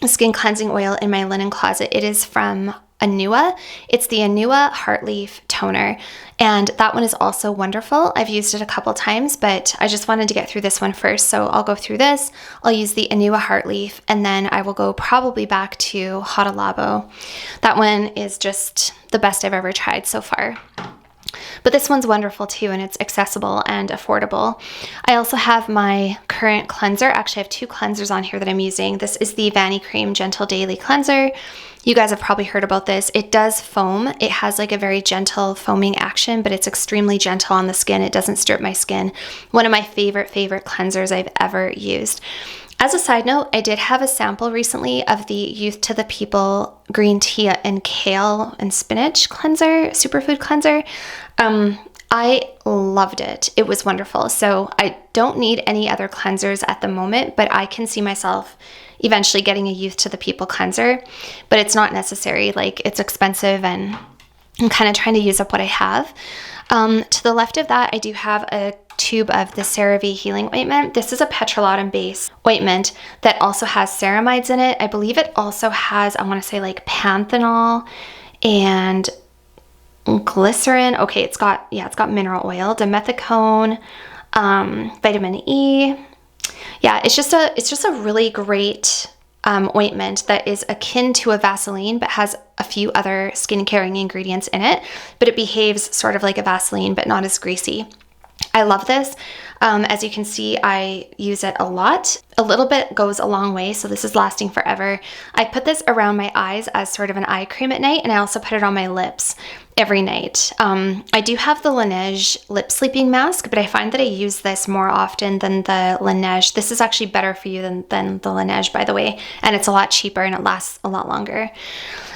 skin cleansing oil in my linen closet. It is from Anua. It's the Anua Heartleaf Toner, and that one is also wonderful. I've used it a couple times, but I just wanted to get through this one first. So I'll go through this, I'll use the Anua Heartleaf, and then I will go probably back to Hada Labo. That one is just the best I've ever tried so far. But this one's wonderful too, and it's accessible and affordable. I also have my current cleanser. Actually, I have two cleansers on here that I'm using. This is the Vanny Cream Gentle Daily Cleanser. You guys have probably heard about this. It does foam. It has like a very gentle foaming action, but it's extremely gentle on the skin. It doesn't strip my skin. One of my favorite cleansers I've ever used. As a side note, I did have a sample recently of the Youth to the People Green Tea and Kale and Spinach Cleanser, Superfood Cleanser. I loved it. It was wonderful. So I don't need any other cleansers at the moment, but I can see myself eventually getting a Youth to the People cleanser, but it's not necessary. Like, it's expensive and I'm kind of trying to use up what I have. To the left of that, I do have a tube of the CeraVe Healing Ointment. This is a petrolatum base ointment that also has ceramides in it. I believe it also has, I want to say like panthenol and glycerin. Okay, it's got mineral oil, dimethicone, vitamin E. Yeah, it's just a really great ointment that is akin to a Vaseline, but has a few other skin-caring ingredients in it, but it behaves sort of like a Vaseline, but not as greasy. I love this. As you can see, I use it a lot. A little bit goes a long way, so this is lasting forever. I put this around my eyes as sort of an eye cream at night, and I also put it on my lips every night. I do have the Laneige lip sleeping mask, but I find that I use this more often than the Laneige. This is actually better for you than the Laneige, by the way, and it's a lot cheaper and it lasts a lot longer.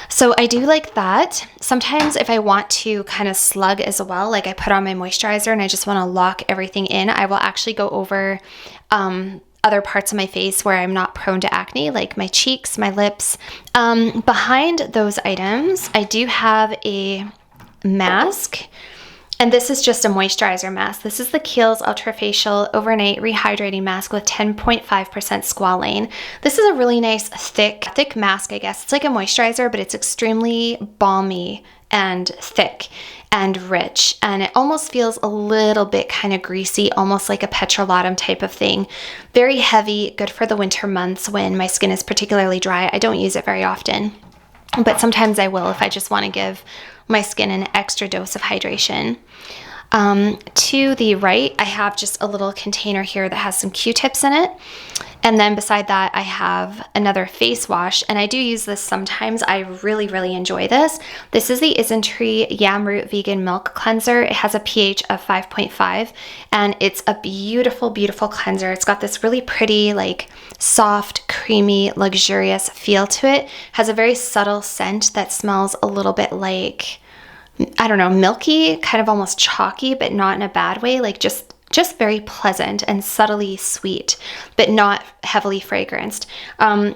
So I do like that. Sometimes if I want to kind of slug as well, like I put on my moisturizer and I just want to lock everything in, I will actually go over other parts of my face where I'm not prone to acne, like my cheeks, my lips. Behind those items, I do have a mask, and this is just a moisturizer mask. This is the Kiehl's Ultra Facial Overnight Rehydrating Mask with 10.5% squalane. This is a really nice thick mask, I guess. It's like a moisturizer, but it's extremely balmy and thick and rich, and it almost feels a little bit kind of greasy, almost like a petrolatum type of thing. Very heavy, good for the winter months when my skin is particularly dry. I don't use it very often, but sometimes I will if I just want to give my skin an extra dose of hydration. To the right, I have just a little container here that has some Q-tips in it. And then beside that, I have another face wash, and I do use this sometimes. I really enjoy this. This is the Isntree Yam Root Vegan Milk Cleanser. It has a pH of 5.5, and it's a beautiful cleanser. It's got this really pretty, like soft, creamy, luxurious feel to it. It has a very subtle scent that smells a little bit like, I don't know, milky, kind of almost chalky, but not in a bad way, like just very pleasant and subtly sweet, but not heavily fragranced.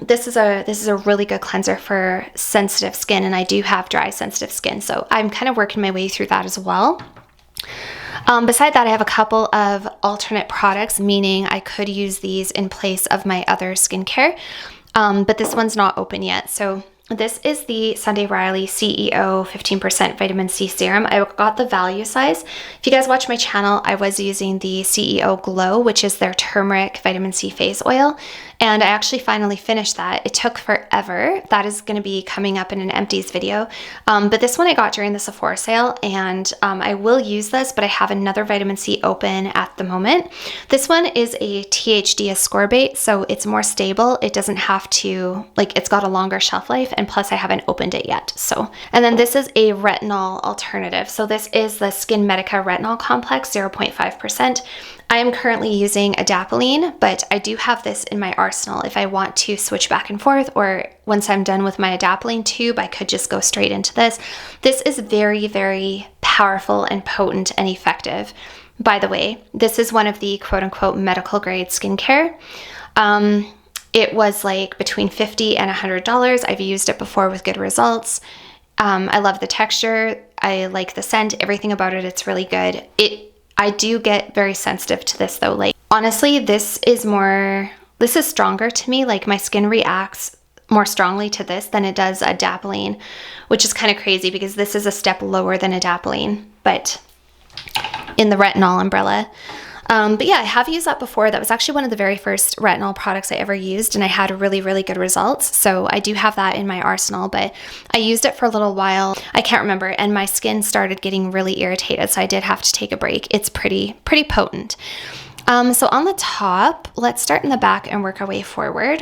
This is a really good cleanser for sensitive skin, and I do have dry, sensitive skin, so I'm kind of working my way through that as well. Beside that, I have a couple of alternate products, meaning I could use these in place of my other skincare, but this one's not open yet. So this is the Sunday Riley CEO 15% Vitamin C Serum. I got the value size. If you guys watch my channel, I was using the CEO Glow, which is their turmeric vitamin C face oil, and I actually finally finished that. It took forever. That is going to be coming up in an empties video, but this one I got during the Sephora sale, and I will use this, but I have another vitamin C open at the moment. This one is a THD ascorbate, so it's more stable. It doesn't have to, like, it's got a longer shelf life and plus I haven't opened it yet. So, and then this is a retinol alternative. So this is the Skin Medica Retinol Complex, 0.5%. I am currently using adapalene, but I do have this in my arsenal if I want to switch back and forth, or once I'm done with my adapalene tube, I could just go straight into this. This is very, very powerful and potent and effective. By the way, this is one of the quote unquote medical grade skincare. It was like between $50 and $100. I've used it before with good results. I love the texture. I like the scent, everything about it. It's really good. I do get very sensitive to this though. Like honestly, this is stronger to me. Like my skin reacts more strongly to this than it does adapalene, which is kind of crazy because this is a step lower than adapalene, but in the retinol umbrella. But yeah, I have used that before. That was actually one of the very first retinol products I ever used, and I had really, really good results. So I do have that in my arsenal, but I used it for a little while. I can't remember, and my skin started getting really irritated, so I did have to take a break. It's pretty potent. So on the top, let's start in the back and work our way forward.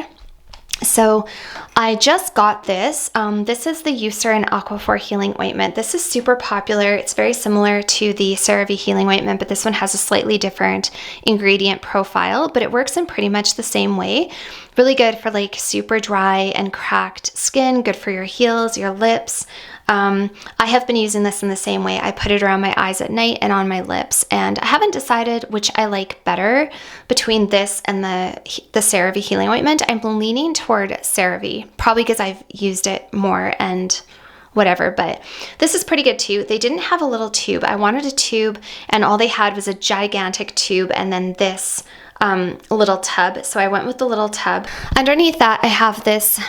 So I just got this. This is the Eucerin Aquaphor Healing Ointment. This is super popular. It's very similar to the CeraVe Healing Ointment, but this one has a slightly different ingredient profile, but it works in pretty much the same way. Really good for like super dry and cracked skin, good for your heels, your lips. I have been using this in the same way. I put it around my eyes at night and on my lips, and I haven't decided which I like better between this and the CeraVe Healing Ointment. I'm leaning toward CeraVe, probably because I've used it more and whatever, but this is pretty good too. They didn't have a little tube. I wanted a tube, and all they had was a gigantic tube and then this little tub. So I went with the little tub. Underneath that, I have this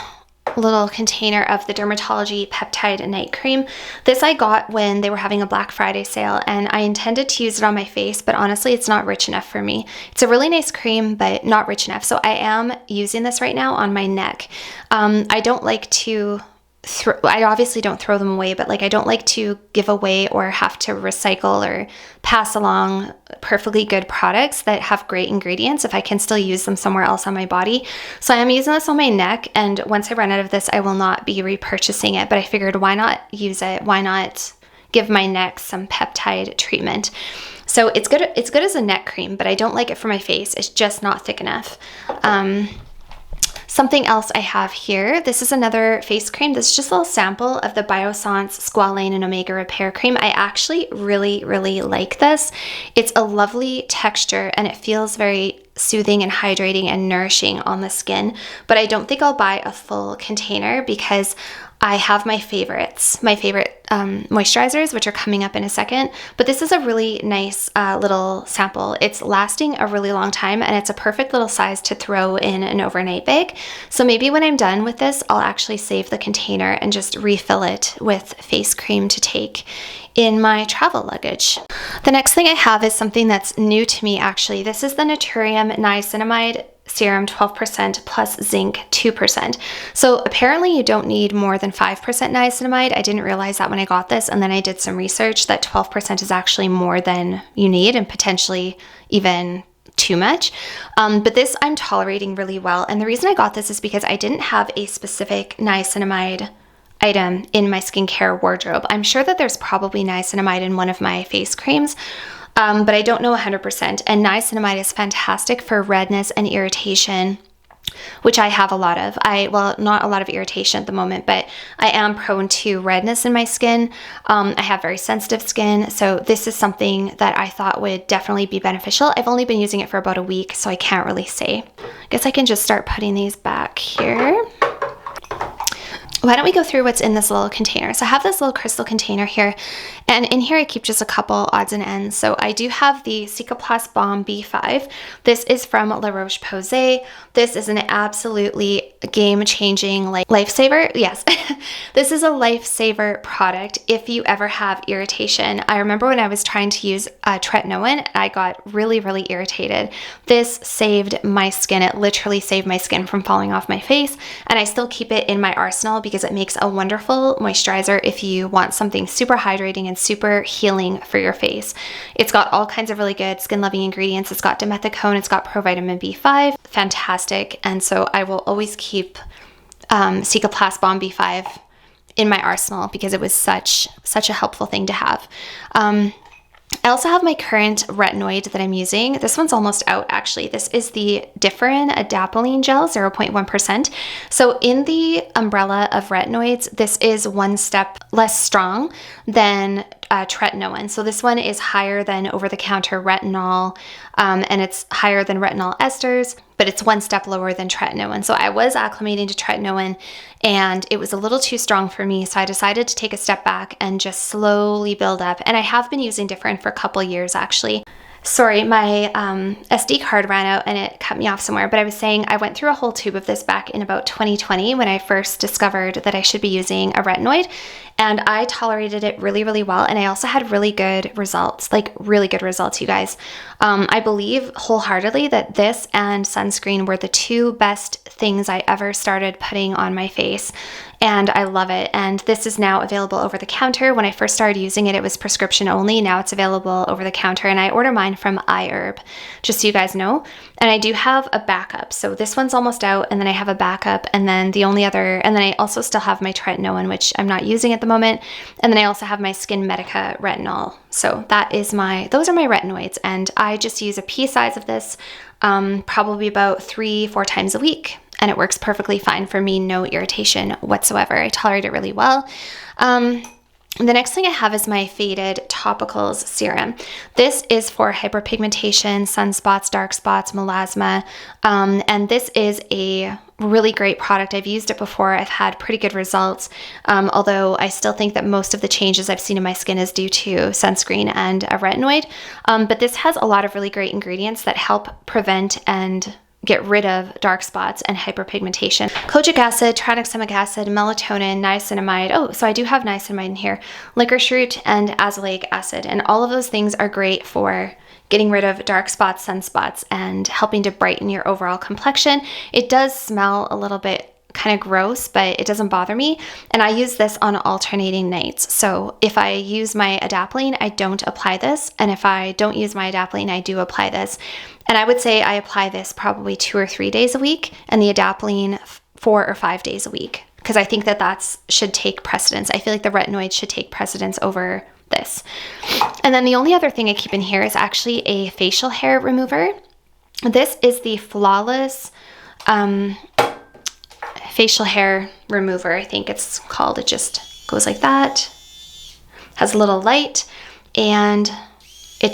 little container of the Dermatology Peptide Night Cream. This I got when they were having a Black Friday sale, and I intended to use it on my face, but honestly, it's not rich enough for me. It's a really nice cream, but not rich enough. So I am using this right now on my neck. I don't like to I obviously don't throw them away, but like I don't like to give away or have to recycle or pass along perfectly good products that have great ingredients if I can still use them somewhere else on my body. So I am using this on my neck, and once I run out of this, I will not be repurchasing it, but I figured why not use it? Why not give my neck some peptide treatment? So it's good as a neck cream, but I don't like it for my face. It's just not thick enough. Something else I have here, this is another face cream. This is just a little sample of the Biossance Squalane and Omega Repair Cream. I actually really, really like this. It's a lovely texture, and it feels very soothing and hydrating and nourishing on the skin, but I don't think I'll buy a full container because I have my favorite moisturizers, which are coming up in a second, but this is a really nice little sample. It's lasting a really long time, and it's a perfect little size to throw in an overnight bag. So maybe when I'm done with this, I'll actually save the container and just refill it with face cream to take in my travel luggage. The next thing I have is something that's new to me actually. This is the Naturium Niacinamide Serum 12% plus zinc 2%. So apparently you don't need more than 5% niacinamide. I didn't realize that when I got this, and then I did some research that 12% is actually more than you need and potentially even too much. But this I'm tolerating really well. And the reason I got this is because I didn't have a specific niacinamide item in my skincare wardrobe. I'm sure that there's probably niacinamide in one of my face creams, but I don't know 100%. And niacinamide is fantastic for redness and irritation, which I have a lot of. Well, not a lot of irritation at the moment, but I am prone to redness in my skin. I have very sensitive skin, so this is something that I thought would definitely be beneficial. I've only been using it for about a week, so I can't really say. I guess I can just start putting these back here. Why don't we go through what's in this little container? So I have this little crystal container here, and in here I keep just a couple odds and ends. So I do have the Cicaplast Balm B5. This is from La Roche-Posay. This is an absolutely game-changing lifesaver. Yes, this is a lifesaver product if you ever have irritation. I remember when I was trying to use tretinoin, I got really, really irritated. This saved my skin. It literally saved my skin from falling off my face, and I still keep it in my arsenal because it makes a wonderful moisturizer if you want something super hydrating and super healing for your face. It's got all kinds of really good skin-loving ingredients. It's got dimethicone, it's got provitamin B5, fantastic. And so I will always keep Cicaplast Bomb B5 in my arsenal because it was such a helpful thing to have. I also have my current retinoid that I'm using. This one's almost out, actually. This is the Differin Adapalene Gel, 0.1%. So in the umbrella of retinoids, this is one step less strong than tretinoin. So this one is higher than over-the-counter retinol, and it's higher than retinol esters, but it's one step lower than tretinoin. So I was acclimating to tretinoin, and it was a little too strong for me, so I decided to take a step back and just slowly build up. And I have been using Differin for a couple years, actually. Sorry, my SD card ran out and it cut me off somewhere, but I was saying I went through a whole tube of this back in about 2020 when I first discovered that I should be using a retinoid, and I tolerated it really, really well, and I also had really good results, like really good results, you guys. I believe wholeheartedly that this and sunscreen were the two best things I ever started putting on my face, and I love it. And this is now available over the counter. When I first started using it, it was prescription only. Now it's available over the counter, and I order mine from iHerb, just so you guys know. And I do have a backup. So this one's almost out, and then I have a backup, and then the only other, and then I also still have my tretinoin, which I'm not using at the moment. And then I also have my Skin Medica retinol. So that is those are my retinoids, and I just use a pea size of this probably about 3-4 times a week, and it works perfectly fine for me. No irritation whatsoever. I tolerate it really well. The next thing I have is my Faded Topicals Serum. This is for hyperpigmentation, sunspots, dark spots, melasma, and this is a really great product. I've used it before. I've had pretty good results, although I still think that most of the changes I've seen in my skin is due to sunscreen and a retinoid, but this has a lot of really great ingredients that help prevent and get rid of dark spots and hyperpigmentation. Kojic acid, tranexamic acid, melatonin, niacinamide. Oh, so I do have niacinamide in here. Licorice root and azelaic acid. And all of those things are great for getting rid of dark spots, sunspots, and helping to brighten your overall complexion. It does smell a little bit kind of gross, but it doesn't bother me. And I use this on alternating nights. So if I use my adapalene, I don't apply this. And if I don't use my adapalene, I do apply this. And I would say I apply this probably 2 or 3 days a week, and the adapalene 4 or 5 days a week, because I think that should take precedence. I feel like the retinoid should take precedence over this. And then the only other thing I keep in here is actually a facial hair remover. This is the Flawless facial hair remover, I think it's called. It just goes like that, has a little light, and you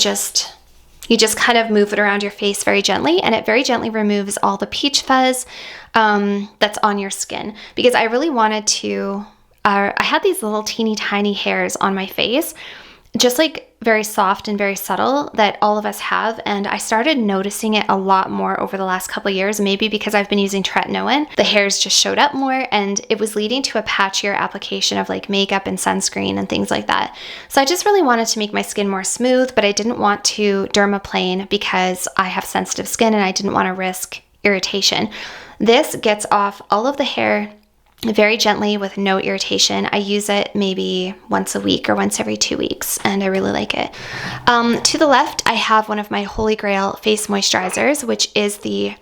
just kind of move it around your face very gently, and it very gently removes all the peach fuzz that's on your skin. Because I really wanted to, I had these little teeny tiny hairs on my face, just like very soft and very subtle, that all of us have, and I started noticing it a lot more over the last couple of years, maybe because I've been using tretinoin. The hairs just showed up more, and it was leading to a patchier application of like makeup and sunscreen and things like that. So I just really wanted to make my skin more smooth, but I didn't want to dermaplane because I have sensitive skin and I didn't want to risk irritation. This gets off all of the hair very gently with no irritation. I use it maybe once a week or once every 2 weeks, and I really like it. To the left, I have one of my Holy Grail face moisturizers, which is the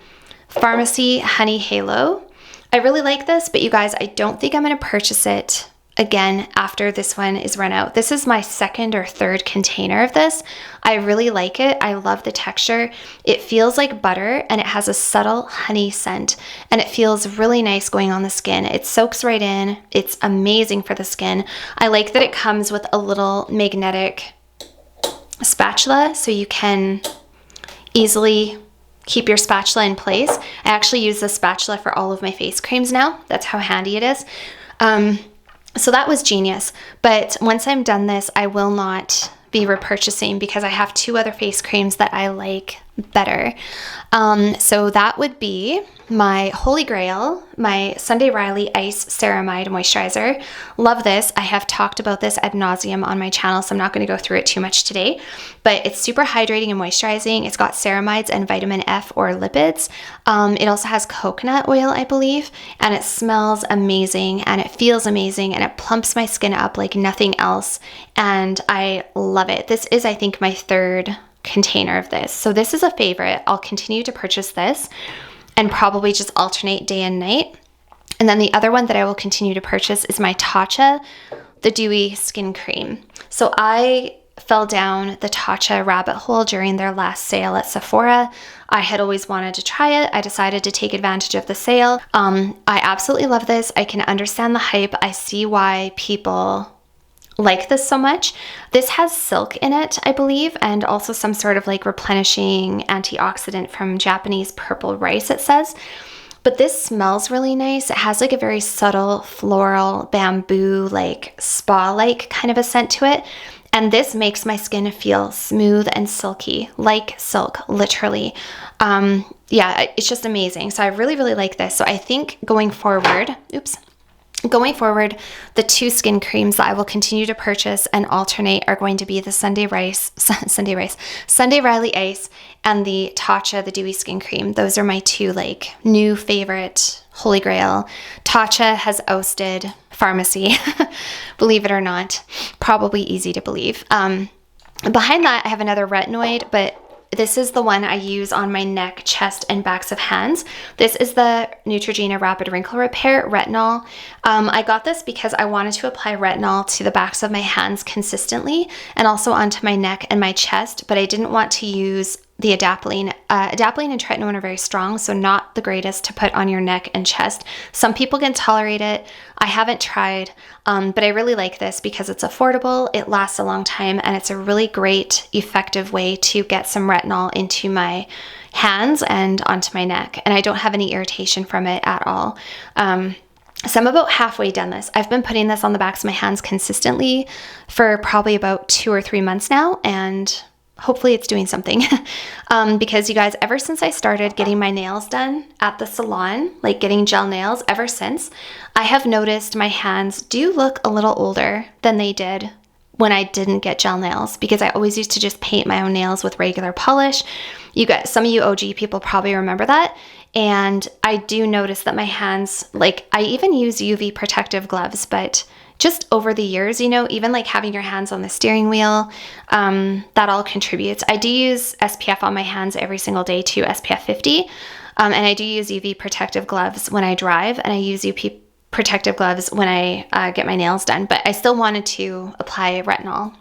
Pharmacy Honey Halo. I really like this, but you guys, I don't think I'm going to purchase it again after this one is run out. This is my second or third container of this. I really like it. I love the texture. It feels like butter, and it has a subtle honey scent, and it feels really nice going on the skin. It soaks right in. It's amazing for the skin. I like that it comes with a little magnetic spatula, so you can easily keep your spatula in place. I actually use the spatula for all of my face creams now. That's how handy it is. So that was genius, but once I'm done this, I will not be repurchasing because I have 2 other face creams that I like better. So that would be my Holy Grail, my Sunday Riley Ice Ceramide Moisturizer. Love this. I have talked about this ad nauseum on my channel, so I'm not going to go through it too much today, but it's super hydrating and moisturizing. It's got ceramides and vitamin F or lipids. It also has coconut oil, I believe, and it smells amazing, and it feels amazing, and it plumps my skin up like nothing else, and I love it. This is, I think, my 3rd container of this. So this is a favorite. I'll continue to purchase this and probably just alternate day and night. And then the other one that I will continue to purchase is my Tatcha, the Dewy Skin Cream. So I fell down the Tatcha rabbit hole during their last sale at Sephora. I had always wanted to try it. I decided to take advantage of the sale. I absolutely love this. I can understand the hype. I see why people like this so much. This has silk in it, I believe, and also some sort of like replenishing antioxidant from Japanese purple rice, it says. But this smells really nice. It has like a very subtle floral bamboo, like spa-like kind of a scent to it. And this makes my skin feel smooth and silky, like silk, literally. Yeah, it's just amazing. So I really, really like this. So I think going forward, the 2 skin creams that I will continue to purchase and alternate are going to be the Sunday Riley Ice and the Tatcha, the Dewy Skin Cream. Those are my 2 like new favorite holy grail. Tatcha has ousted pharmacy, believe it or not. Probably easy to believe. Behind that, I have another retinoid, but this is the one I use on my neck, chest, and backs of hands. This is the Neutrogena Rapid Wrinkle Repair Retinol. I got this because I wanted to apply retinol to the backs of my hands consistently and also onto my neck and my chest, but I didn't want to use the adapalene. Adapalene and tretinoin are very strong, so not the greatest to put on your neck and chest. Some people can tolerate it. I haven't tried, but I really like this because it's affordable, it lasts a long time, and it's a really great, effective way to get some retinol into my hands and onto my neck. And I don't have any irritation from it at all. So I'm about halfway done this. I've been putting this on the backs of my hands consistently for probably about 2 or 3 months now, and hopefully it's doing something. Because you guys, ever since I started getting my nails done at the salon, like getting gel nails, ever since, I have noticed my hands do look a little older than they did when I didn't get gel nails, because I always used to just paint my own nails with regular polish. Some of you OG people probably remember that. And I do notice that my hands, like I even use UV protective gloves, but just over the years, you know, even like having your hands on the steering wheel, that all contributes. I do use SPF on my hands every single day too, SPF 50. And I do use UV protective gloves when I drive, and I use UV protective gloves when I get my nails done. But I still wanted to apply retinol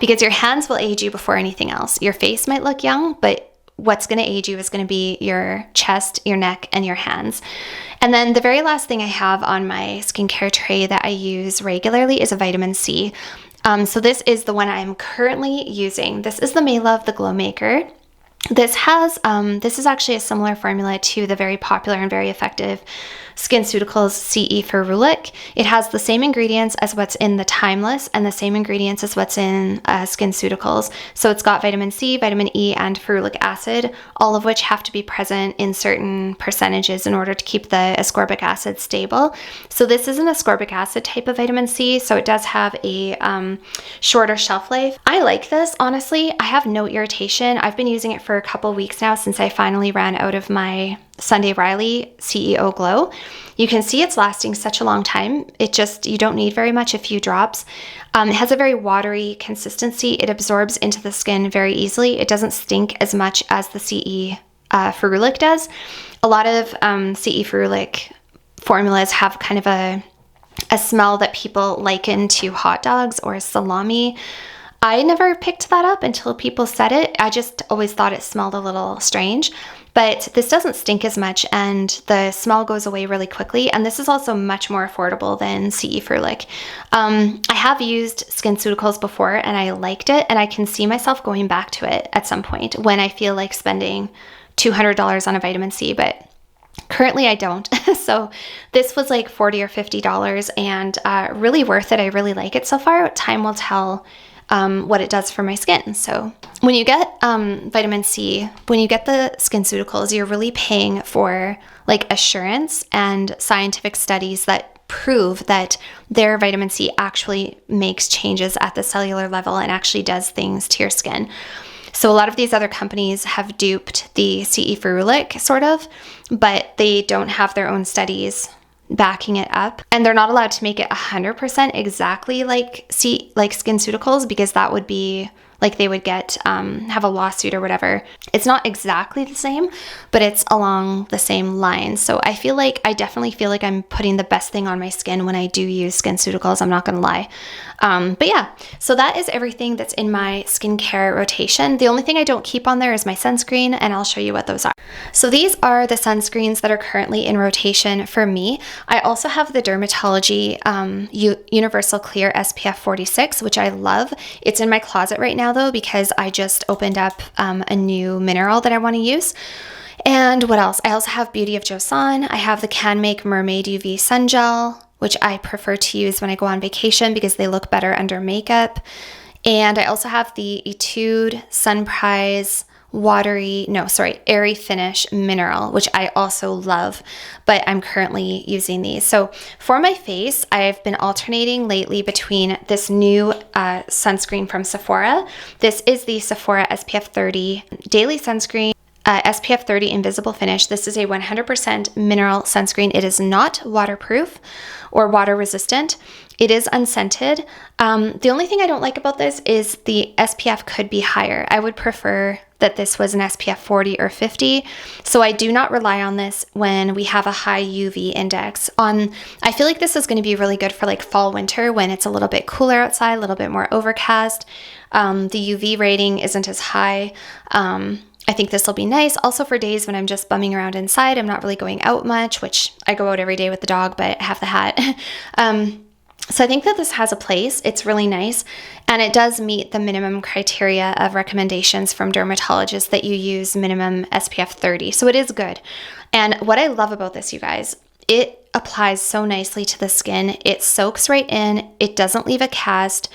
because your hands will age you before anything else. Your face might look young, but what's going to age you is going to be your chest, your neck, and your hands. And then the very last thing I have on my skincare tray that I use regularly is a vitamin C. So this is the one I'm currently using. This is the Maylove, the Glow Maker. This is actually a similar formula to the very popular and very effective SkinCeuticals CE Ferulic. It has the same ingredients as what's in the Timeless and the same ingredients as what's in SkinCeuticals. So it's got vitamin C, vitamin E, and ferulic acid, all of which have to be present in certain percentages in order to keep the ascorbic acid stable. So this is an ascorbic acid type of vitamin C, so it does have a shorter shelf life. I like this, honestly. I have no irritation. I've been using it for a couple weeks now since I finally ran out of my Sunday Riley CEO Glow. You can see it's lasting such a long time. You don't need very much, a few drops. It has a very watery consistency. It absorbs into the skin very easily. It doesn't stink as much as the CE Ferulic does. A lot of CE Ferulic formulas have kind of a smell that people liken to hot dogs or salami. I never picked that up until people said it. I just always thought it smelled a little strange. But this doesn't stink as much, and the smell goes away really quickly. And this is also much more affordable than CE Ferulic. I have used SkinCeuticals before, and I liked it, and I can see myself going back to it at some point when I feel like spending $200 on a vitamin C, but currently I don't. So this was like $40 or $50 and really worth it. I really like it so far. Time will tell what it does for my skin. So when you get vitamin C, when you get the SkinCeuticals, you're really paying for like assurance and scientific studies that prove that their vitamin C actually makes changes at the cellular level and actually does things to your skin. So a lot of these other companies have duped the CE Ferulic sort of, but they don't have their own studies backing it up, and they're not allowed to make it 100% exactly like SkinCeuticals, because that would be like they would get, have a lawsuit or whatever. It's not exactly the same, but it's along the same lines. So I definitely feel like I'm putting the best thing on my skin when I do use SkinCeuticals, I'm not gonna lie. But yeah, so that is everything that's in my skincare rotation. The only thing I don't keep on there is my sunscreen, and I'll show you what those are. So these are the sunscreens that are currently in rotation for me. I also have the Dermatology Universal Clear SPF 46, which I love. It's in my closet right now though, because I just opened up a new mineral that I want to use. And what else? I also have Beauty of Joseon. I have the Can Make Mermaid UV Sun Gel, which I prefer to use when I go on vacation because they look better under makeup. And I also have the Etude Sunprise Airy Finish Mineral, which I also love, but I'm currently using these. So for my face, I've been alternating lately between this new sunscreen from Sephora. This is the Sephora SPF 30 Daily Sunscreen. SPF 30 Invisible Finish. This is a 100% mineral sunscreen. It is not waterproof or water resistant. It is unscented. The only thing I don't like about this is the SPF could be higher. I would prefer that this was an SPF 40 or 50. So I do not rely on this when we have a high UV index. I feel like this is going to be really good for like fall, winter when it's a little bit cooler outside, a little bit more overcast. The UV rating isn't as high. I think this will be nice. Also for days when I'm just bumming around inside, I'm not really going out much, which I go out every day with the dog, but I have the hat. So I think that this has a place. It's really nice. And it does meet the minimum criteria of recommendations from dermatologists that you use minimum SPF 30. So it is good. And what I love about this, you guys, it applies so nicely to the skin. It soaks right in. It doesn't leave a cast.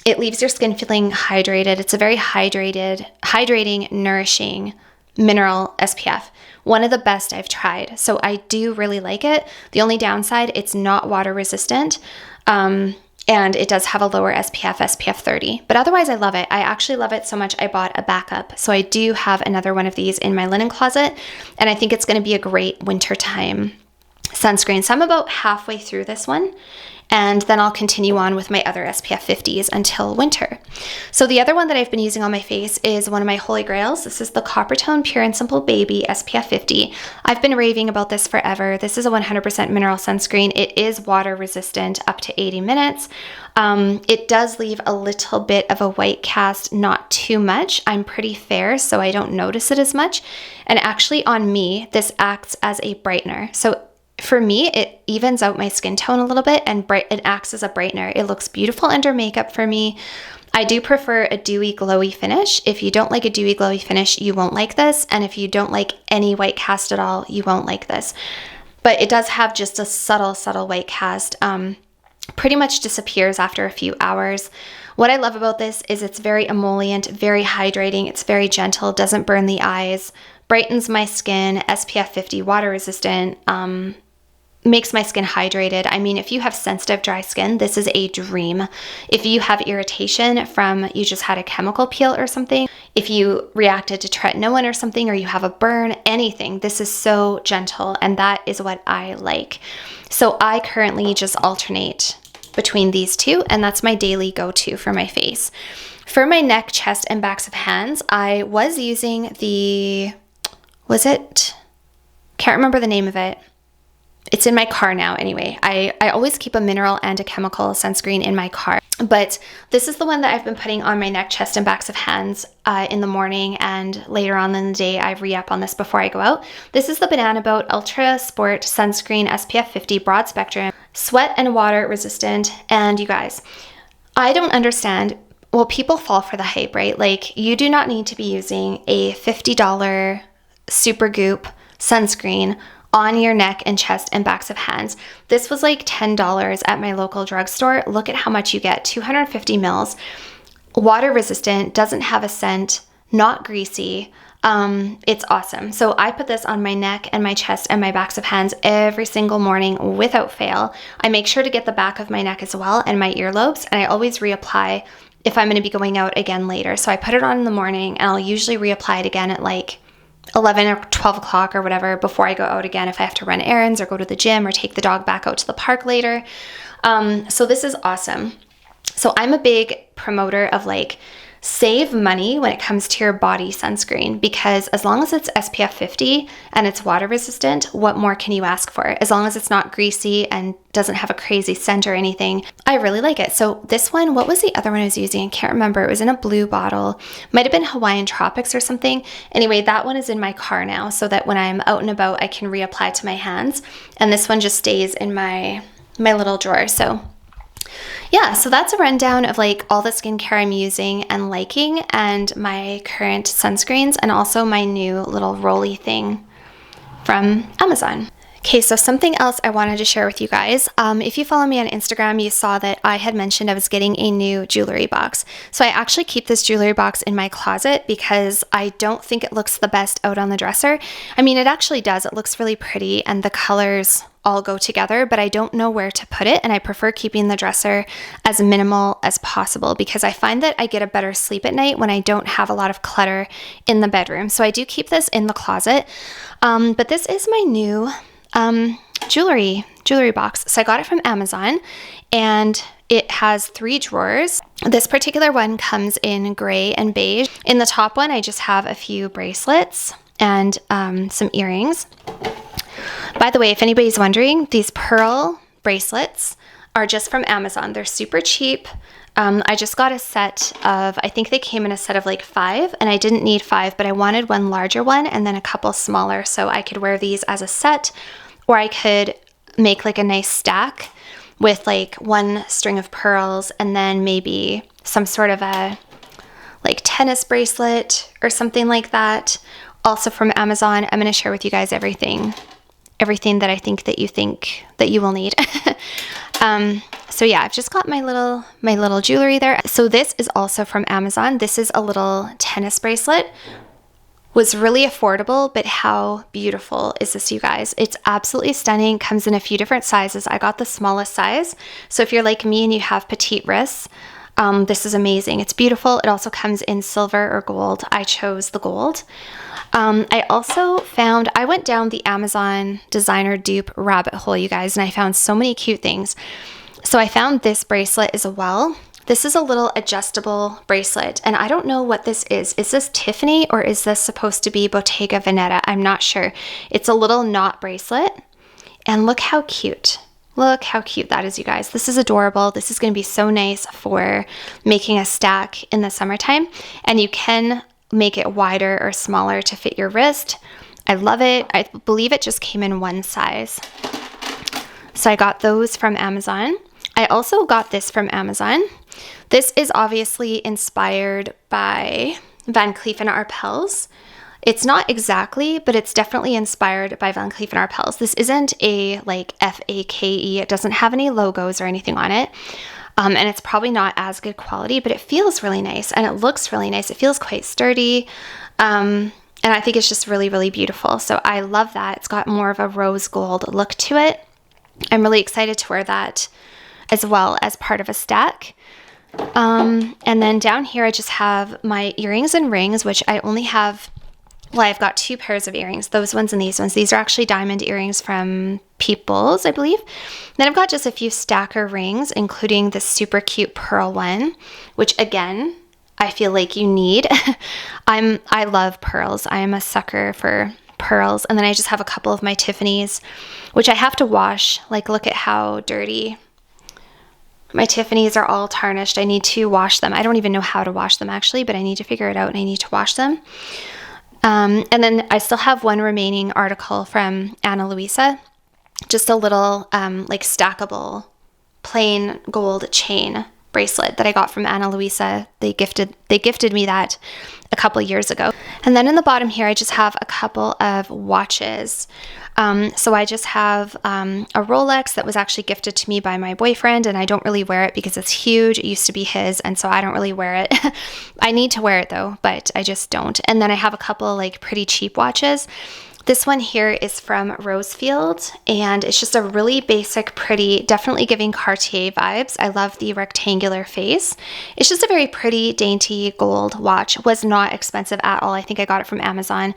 It leaves your skin feeling hydrated. It's a very hydrating, nourishing mineral SPF. One of the best I've tried. So I do really like it. The only downside, it's not water resistant. And it does have a lower SPF 30. But otherwise, I love it. I actually love it so much I bought a backup. So I do have another one of these in my linen closet. And I think it's going to be a great wintertime sunscreen. So I'm about halfway through this one. And then I'll continue on with my other SPF 50s until winter. So the other one that I've been using on my face is one of my holy grails. This is the Coppertone Pure and Simple Baby SPF 50. I've been raving about this forever. This is a 100% mineral sunscreen. It is water resistant up to 80 minutes. It does leave a little bit of a white cast, not too much. I'm pretty fair, so I don't notice it as much. And actually on me, this acts as a brightener. So for me, it evens out my skin tone a little bit and it acts as a brightener. It looks beautiful under makeup for me. I do prefer a dewy, glowy finish. If you don't like a dewy, glowy finish, you won't like this. And if you don't like any white cast at all, you won't like this. But it does have just a subtle white cast. Pretty much disappears after a few hours. What I love about this is it's very emollient, very hydrating. It's very gentle, doesn't burn the eyes, brightens my skin, SPF 50, water resistant, makes my skin hydrated. I mean, if you have sensitive dry skin, this is a dream. If you have irritation from you just had a chemical peel or something, if you reacted to tretinoin or something, or you have a burn, anything, this is so gentle, and that is what I like. So I currently just alternate between these two, and that's my daily go-to for my face. For my neck, chest, and backs of hands, I was using can't remember the name of it. It's in my car now anyway. I always keep a mineral and a chemical sunscreen in my car. But this is the one that I've been putting on my neck, chest, and backs of hands in the morning, and later on in the day I re-up on this before I go out. This is the Banana Boat Ultra Sport Sunscreen SPF 50 Broad Spectrum, sweat and water resistant. And you guys, I don't understand. Well, people fall for the hype, right? Like, you do not need to be using a $50 Supergoop sunscreen on your neck and chest and backs of hands. This was like $10 at my local drugstore. Look at how much you get, 250 mils, water resistant, doesn't have a scent, not greasy. It's awesome. So I put this on my neck and my chest and my backs of hands every single morning without fail. I make sure to get the back of my neck as well and my earlobes, and I always reapply if I'm going to be going out again later. So I put it on in the morning, and I'll usually reapply it again at like 11 or 12 o'clock or whatever before I go out again if I have to run errands or go to the gym or take the dog back out to the park later. So this is awesome. So I'm a big promoter of like save money when it comes to your body sunscreen, because as long as it's SPF 50 and it's water resistant, what more can you ask for? As long as it's not greasy and doesn't have a crazy scent or anything, I really like it. So this one, what was the other one I was using? I can't remember. It was in a blue bottle. Might have been Hawaiian Tropics or something. Anyway, that one is in my car now so that when I'm out and about, I can reapply to my hands. And this one just stays in my little drawer. So yeah, so that's a rundown of like all the skincare I'm using and liking, and my current sunscreens, and also my new little rolly thing from Amazon. Okay, so something else I wanted to share with you guys. If you follow me on Instagram, you saw that I had mentioned I was getting a new jewelry box. So I actually keep this jewelry box in my closet because I don't think it looks the best out on the dresser. I mean, it actually does. It looks really pretty and the colors all go together, but I don't know where to put it, and I prefer keeping the dresser as minimal as possible because I find that I get a better sleep at night when I don't have a lot of clutter in the bedroom. So I do keep this in the closet, but this is my new jewelry box. So I got it from Amazon, and it has 3 drawers. This particular one comes in gray and beige. In the top one, I just have a few bracelets and some earrings. By the way, if anybody's wondering, these pearl bracelets are just from Amazon. They're super cheap. I just got a set of, I think they came in a set of like 5, and I didn't need 5, but I wanted one larger one and then a couple smaller so I could wear these as a set, or I could make like a nice stack with like one string of pearls and then maybe some sort of a like tennis bracelet or something like that. Also from Amazon. I'm going to share with you guys everything that I think that you will need. So yeah, I've just got my little jewelry there. So this is also from Amazon. This is a little tennis bracelet. Was really affordable, but how beautiful is this, you guys? It's absolutely stunning. Comes in a few different sizes. I got the smallest size. So if you're like me and you have petite wrists, this is amazing. It's beautiful. It also comes in silver or gold. I chose the gold. I also found, I went down the Amazon designer dupe rabbit hole, you guys, and I found so many cute things. So I found this bracelet as well. This is a little adjustable bracelet, and I don't know what this is. Is this Tiffany or is this supposed to be Bottega Veneta? I'm not sure. It's a little knot bracelet, and look how cute. Look how cute that is, you guys. This is adorable. This is going to be so nice for making a stack in the summertime, and you can make it wider or smaller to fit your wrist. I love it. I believe it just came in one size. So I got those from Amazon. I also got this from Amazon. This is obviously inspired by Van Cleef & Arpels. It's not exactly, but it's definitely inspired by Van Cleef & Arpels. This isn't a like FAKE. It doesn't have any logos or anything on it. And it's probably not as good quality, but it feels really nice and it looks really nice. It feels quite sturdy. And I think it's just really, really beautiful. So I love that. It's got more of a rose gold look to it. I'm really excited to wear that as well as part of a stack. And then down here, I just have my earrings and rings, which I only have, well, I've got 2 pairs of earrings, those ones and these ones. These are actually diamond earrings from Peoples, I believe. Then I've got just a few stacker rings, including this super cute pearl one, which again, I feel like you need. I love pearls. I am a sucker for pearls. And then I just have a couple of my Tiffany's, which I have to wash. Like, look at how dirty. My Tiffany's are all tarnished. I need to wash them. I don't even know how to wash them actually, but I need to figure it out and I need to wash them. And then I still have one remaining article from Ana Luisa. Just a little like stackable plain gold chain bracelet that I got from Ana Luisa. They gifted me that a couple years ago. And then in the bottom here, I just have a couple of watches. So I just have a Rolex that was actually gifted to me by my boyfriend, and I don't really wear it because it's huge. It used to be his, and so I don't really wear it. I need to wear it though, but I just don't. And then I have a couple like pretty cheap watches. This one here is from Rosefield, and it's just a really basic, pretty, definitely giving Cartier vibes. I love the rectangular face. It's just a very pretty, dainty gold watch. Was not expensive at all. I think I got it from Amazon.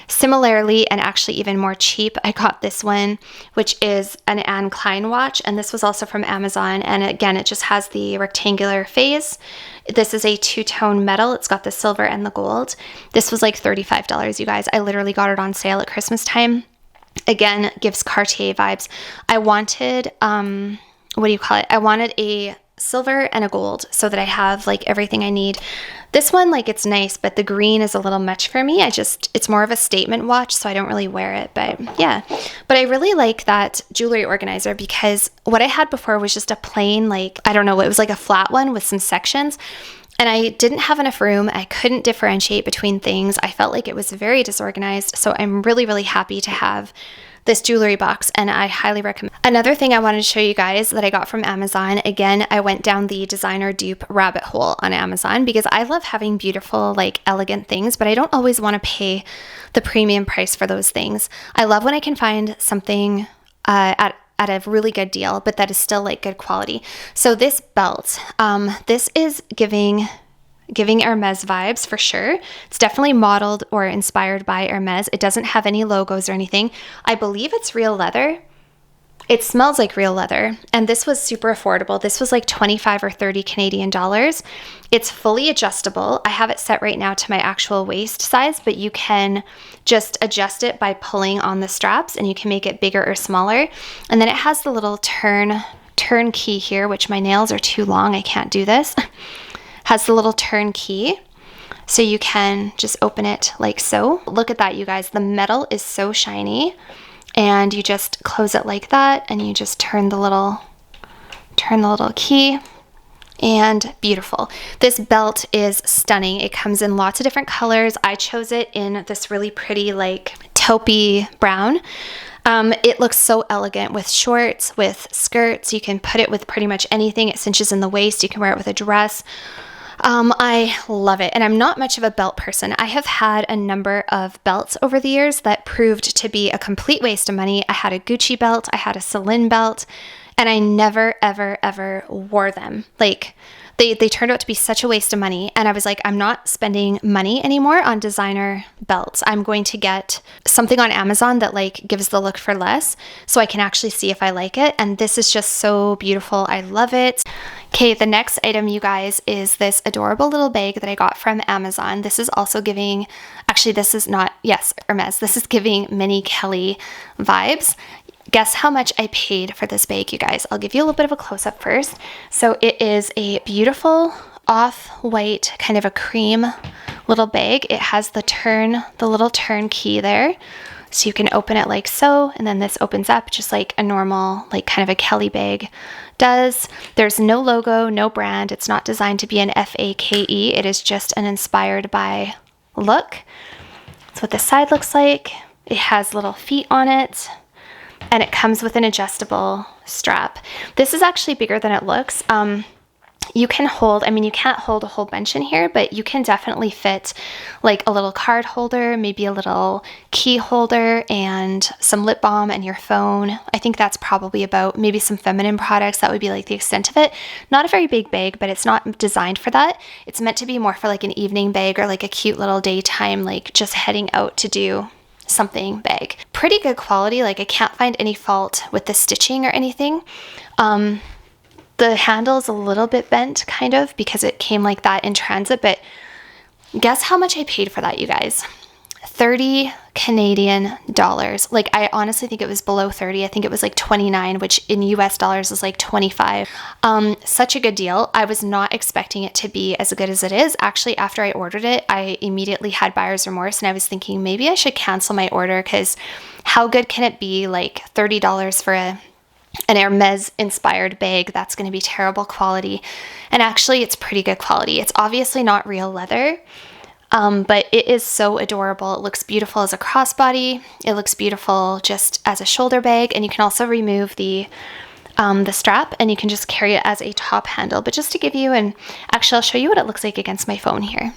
Similarly, and actually even more cheap, I got this one, which is an Anne Klein watch, and this was also from Amazon. And again, it just has the rectangular face. This is a two-tone metal. It's got the silver and the gold. This was like $35, you guys. I literally got it on sale at Christmas time. Again, gives Cartier vibes. I wanted, what do you call it? I wanted a silver and a gold so that I have like everything I need. This one, like, it's nice, but the green is a little much for me. It's more of a statement watch, so I don't really wear it, but yeah. But I really like that jewelry organizer because what I had before was just a plain, like, I don't know, it was like a flat one with some sections, and I didn't have enough room. I couldn't differentiate between things. I felt like it was very disorganized, so I'm really, really happy to have this jewelry box, and I highly recommend. Another thing I wanted to show you guys that I got from Amazon, again, I went down the designer dupe rabbit hole on Amazon because I love having beautiful, like, elegant things, but I don't always want to pay the premium price for those things. I love when I can find something at a really good deal, but that is still like good quality. So this belt, this is giving Hermes vibes for sure. It's definitely modeled or inspired by Hermes. It doesn't have any logos or anything. I believe it's real leather. It smells like real leather, and this was super affordable. This was like 25 or 30 Canadian dollars. It's fully adjustable. I have it set right now to my actual waist size, but you can just adjust it by pulling on the straps, and you can make it bigger or smaller. And then it has the little turn key here, which my nails are too long. I can't do this. Has the little turn key, so you can just open it like so. Look at that, you guys. The metal is so shiny, and you just close it like that, and you just turn the little key, and beautiful. This belt is stunning. It comes in lots of different colors. I chose it in this really pretty, like, taupey brown. It looks so elegant with shorts, with skirts. You can put it with pretty much anything. It cinches in the waist. You can wear it with a dress. I love it. And I'm not much of a belt person. I have had a number of belts over the years that proved to be a complete waste of money. I had a Gucci belt, I had a Celine belt, and I never, ever, ever wore them. Like, they turned out to be such a waste of money. And I was like, I'm not spending money anymore on designer belts. I'm going to get something on Amazon that, like, gives the look for less so I can actually see if I like it. And this is just so beautiful. I love it. Okay, the next item, you guys, is this adorable little bag that I got from Amazon. This is also giving, actually, this is not, yes, Hermes. This is giving Minnie Kelly vibes. Guess how much I paid for this bag, you guys. I'll give you a little bit of a close-up first. So it is a beautiful off-white, kind of a cream little bag. It has the little turn key there. So you can open it like so, and then this opens up just like a normal, like, kind of a Kelly bag does. There's no logo, no brand. It's not designed to be an FAKE. It is just an inspired by look. That's what this side looks like. It has little feet on it, and it comes with an adjustable strap. This is actually bigger than it looks. You can hold, I mean, you can't hold a whole bunch in here, but you can definitely fit like a little card holder, maybe a little key holder, and some lip balm and your phone. I think that's probably about maybe some feminine products. That would be like the extent of it. Not a very big bag, but it's not designed for that. It's meant to be more for like an evening bag or like a cute little daytime, like just heading out to do something bag. Pretty good quality. Like, I can't find any fault with the stitching or anything. The handle is a little bit bent, kind of, because it came like that in transit, but guess how much I paid for that, you guys? 30 Canadian dollars. Like, I honestly think it was below 30. I think it was like 29, which in US dollars is like 25. Such a good deal. I was not expecting it to be as good as it is. Actually, after I ordered it, I immediately had buyer's remorse, and I was thinking maybe I should cancel my order, because how good can it be? Like, $30 for an Hermes inspired bag. That's going to be terrible quality. And actually, it's pretty good quality. It's obviously not real leather, but it is so adorable. It looks beautiful as a crossbody. It looks beautiful just as a shoulder bag. And you can also remove the the strap, and you can just carry it as a top handle. But just to give you actually I'll show you what it looks like against my phone here.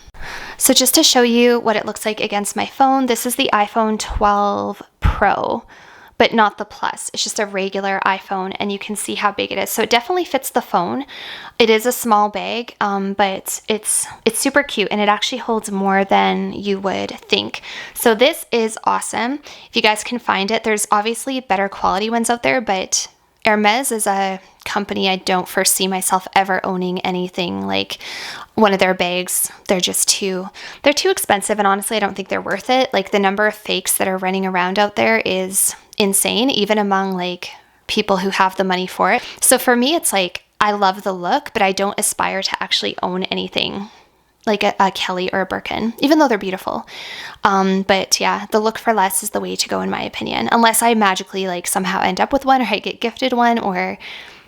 So just to show you what it looks like against my phone, this is the iPhone 12 Pro, but not the Plus. It's just a regular iPhone, and you can see how big it is. So it definitely fits the phone. It is a small bag, but it's super cute, and it actually holds more than you would think. So this is awesome. If you guys can find it, there's obviously better quality ones out there, but Hermes is a company I don't foresee myself ever owning anything like one of their bags. They're too expensive, and honestly I don't think they're worth it. Like, the number of fakes that are running around out there is insane, even among like people who have the money for it. So for me, it's like, I love the look, but I don't aspire to actually own anything like a Kelly or a Birkin, even though they're beautiful. But yeah, the look for less is the way to go in my opinion, unless I magically like somehow end up with one, or I get gifted one, or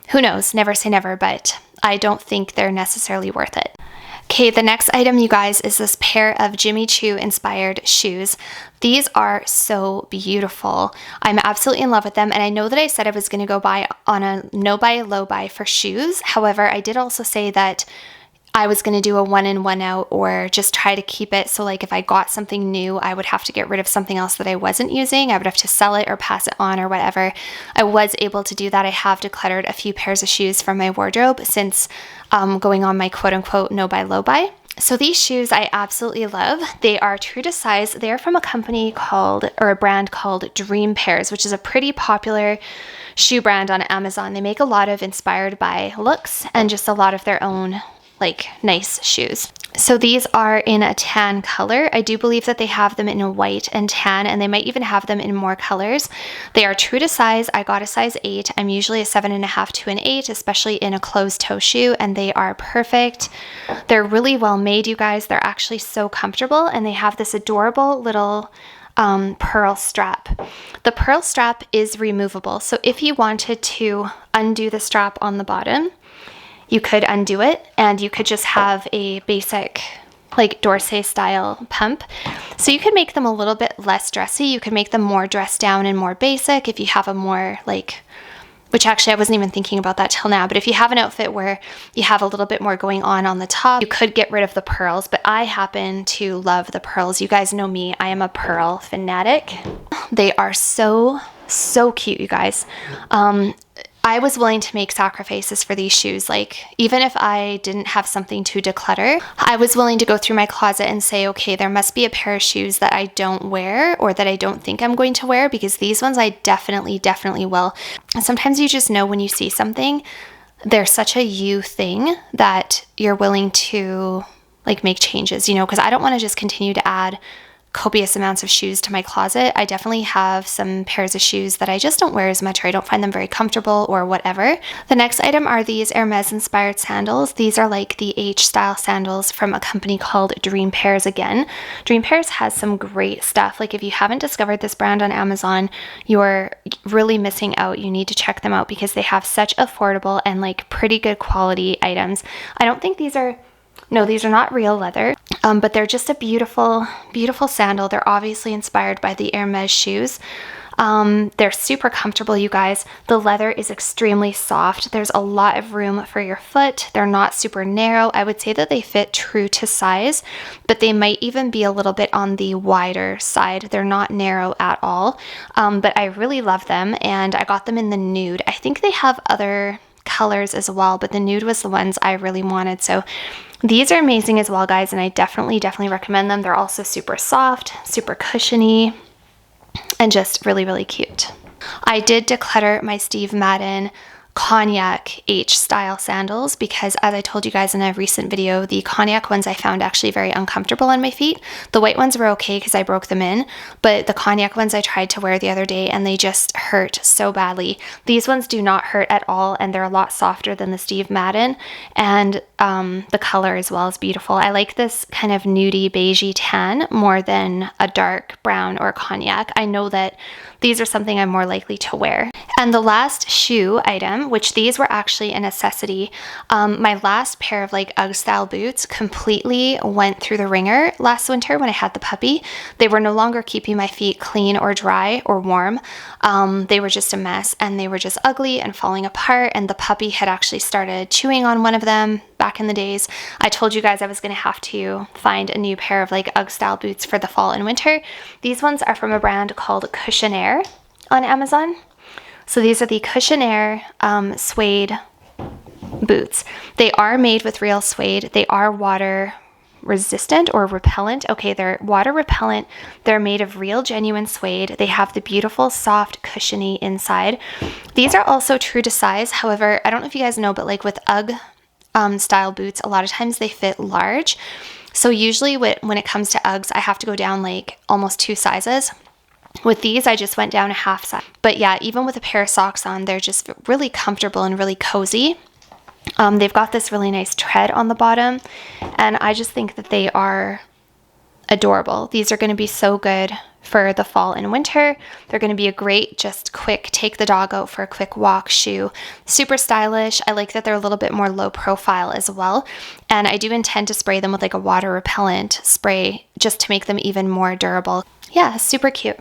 who knows, never say never, but I don't think they're necessarily worth it. Okay, the next item, you guys, is this pair of Jimmy Choo inspired shoes. These are so beautiful. I'm absolutely in love with them, and I know that I said I was going to go buy on a no buy, low buy for shoes. However, I did also say that I was going to do a one in, one out, or just try to keep it so like if I got something new, I would have to get rid of something else that I wasn't using. I would have to sell it or pass it on or whatever. I was able to do that. I have decluttered a few pairs of shoes from my wardrobe since going on my quote unquote no buy, low buy. So these shoes I absolutely love. They are true to size. They're from a company called, or a brand called Dream Pairs, which is a pretty popular shoe brand on Amazon. They make a lot of inspired by looks and just a lot of their own like nice shoes. So these are in a tan color. I do believe that they have them in a white and tan, and they might even have them in more colors. They are true to size. I got a size 8. I'm usually a 7.5 to an 8, especially in a closed toe shoe, and they are perfect. They're really well made, you guys. They're actually so comfortable, and they have this adorable little pearl strap. The pearl strap is removable. So if you wanted to undo the strap on the bottom, you could undo it, and you could just have a basic like Dorsey style pump. So you could make them a little bit less dressy. You could make them more dressed down and more basic if you have a more like, which actually I wasn't even thinking about that till now, but if you have an outfit where you have a little bit more going on the top, you could get rid of the pearls, but I happen to love the pearls. You guys know me, I am a pearl fanatic. They are so cute, you guys. I was willing to make sacrifices for these shoes. Like, even if I didn't have something to declutter, I was willing to go through my closet and say, okay, there must be a pair of shoes that I don't wear or that I don't think I'm going to wear, because these ones I definitely will. And sometimes you just know when you see something, they're such a you thing that you're willing to like make changes, you know, because I don't want to just continue to add copious amounts of shoes to my closet. I definitely have some pairs of shoes that I just don't wear as much, or I don't find them very comfortable or whatever. The next item are these Hermes inspired sandals. These are like the H style sandals from a company called Dream Pairs again. Dream Pairs has some great stuff. Like, if you haven't discovered this brand on Amazon, you're really missing out. You need to check them out because they have such affordable and like pretty good quality items. I don't think these are not real leather, but they're just a beautiful sandal. They're obviously inspired by the Hermes shoes. They're super comfortable, you guys. The leather is extremely soft. There's a lot of room for your foot. They're not super narrow. I would say that they fit true to size, but they might even be a little bit on the wider side. They're not narrow at all, but I really love them, and I got them in the nude. I think they have other colors as well, but the nude was the ones I really wanted. So these are amazing as well, guys, and I definitely recommend them. They're also super soft, super cushiony, and just really cute. I did declutter my Steve Madden Cognac H style sandals because, as I told you guys in a recent video, the cognac ones I found actually very uncomfortable on my feet. The white ones were okay because I broke them in, but the cognac ones I tried to wear the other day and they just hurt so badly. These ones do not hurt at all, and they're a lot softer than the Steve Madden, and the color as well is beautiful. I like this kind of nudie beigey tan more than a dark brown or cognac. I know that these are something I'm more likely to wear. And the last shoe item, which these were actually a necessity, my last pair of like UGG style boots completely went through the ringer last winter when I had the puppy. They were no longer keeping my feet clean or dry or warm. They were just a mess, and they were just ugly and falling apart, and the puppy had actually started chewing on one of them back in the days. I told you guys I was going to have to find a new pair of like UGG style boots for the fall and winter. These ones are from a brand called Cushionaire on Amazon. So these are the Cushionaire suede boots. They are made with real suede. They are water resistant or repellent. Okay, they're water repellent. They're made of real genuine suede. They have the beautiful soft cushiony inside. These are also true to size. However, I don't know if you guys know, but like with UGG style boots, a lot of times they fit large. So usually when it comes to Uggs, I have to go down like almost 2 sizes. With these, I just went down a half size. But yeah, even with a pair of socks on, they're just really comfortable and really cozy. They've got this really nice tread on the bottom, and I just think that they are adorable. These are going to be so good for the fall and winter. They're going to be a great, just quick, take the dog out for a quick walk shoe. Super stylish. I like that they're a little bit more low profile as well. And I do intend to spray them with like a water repellent spray just to make them even more durable. Yeah, super cute.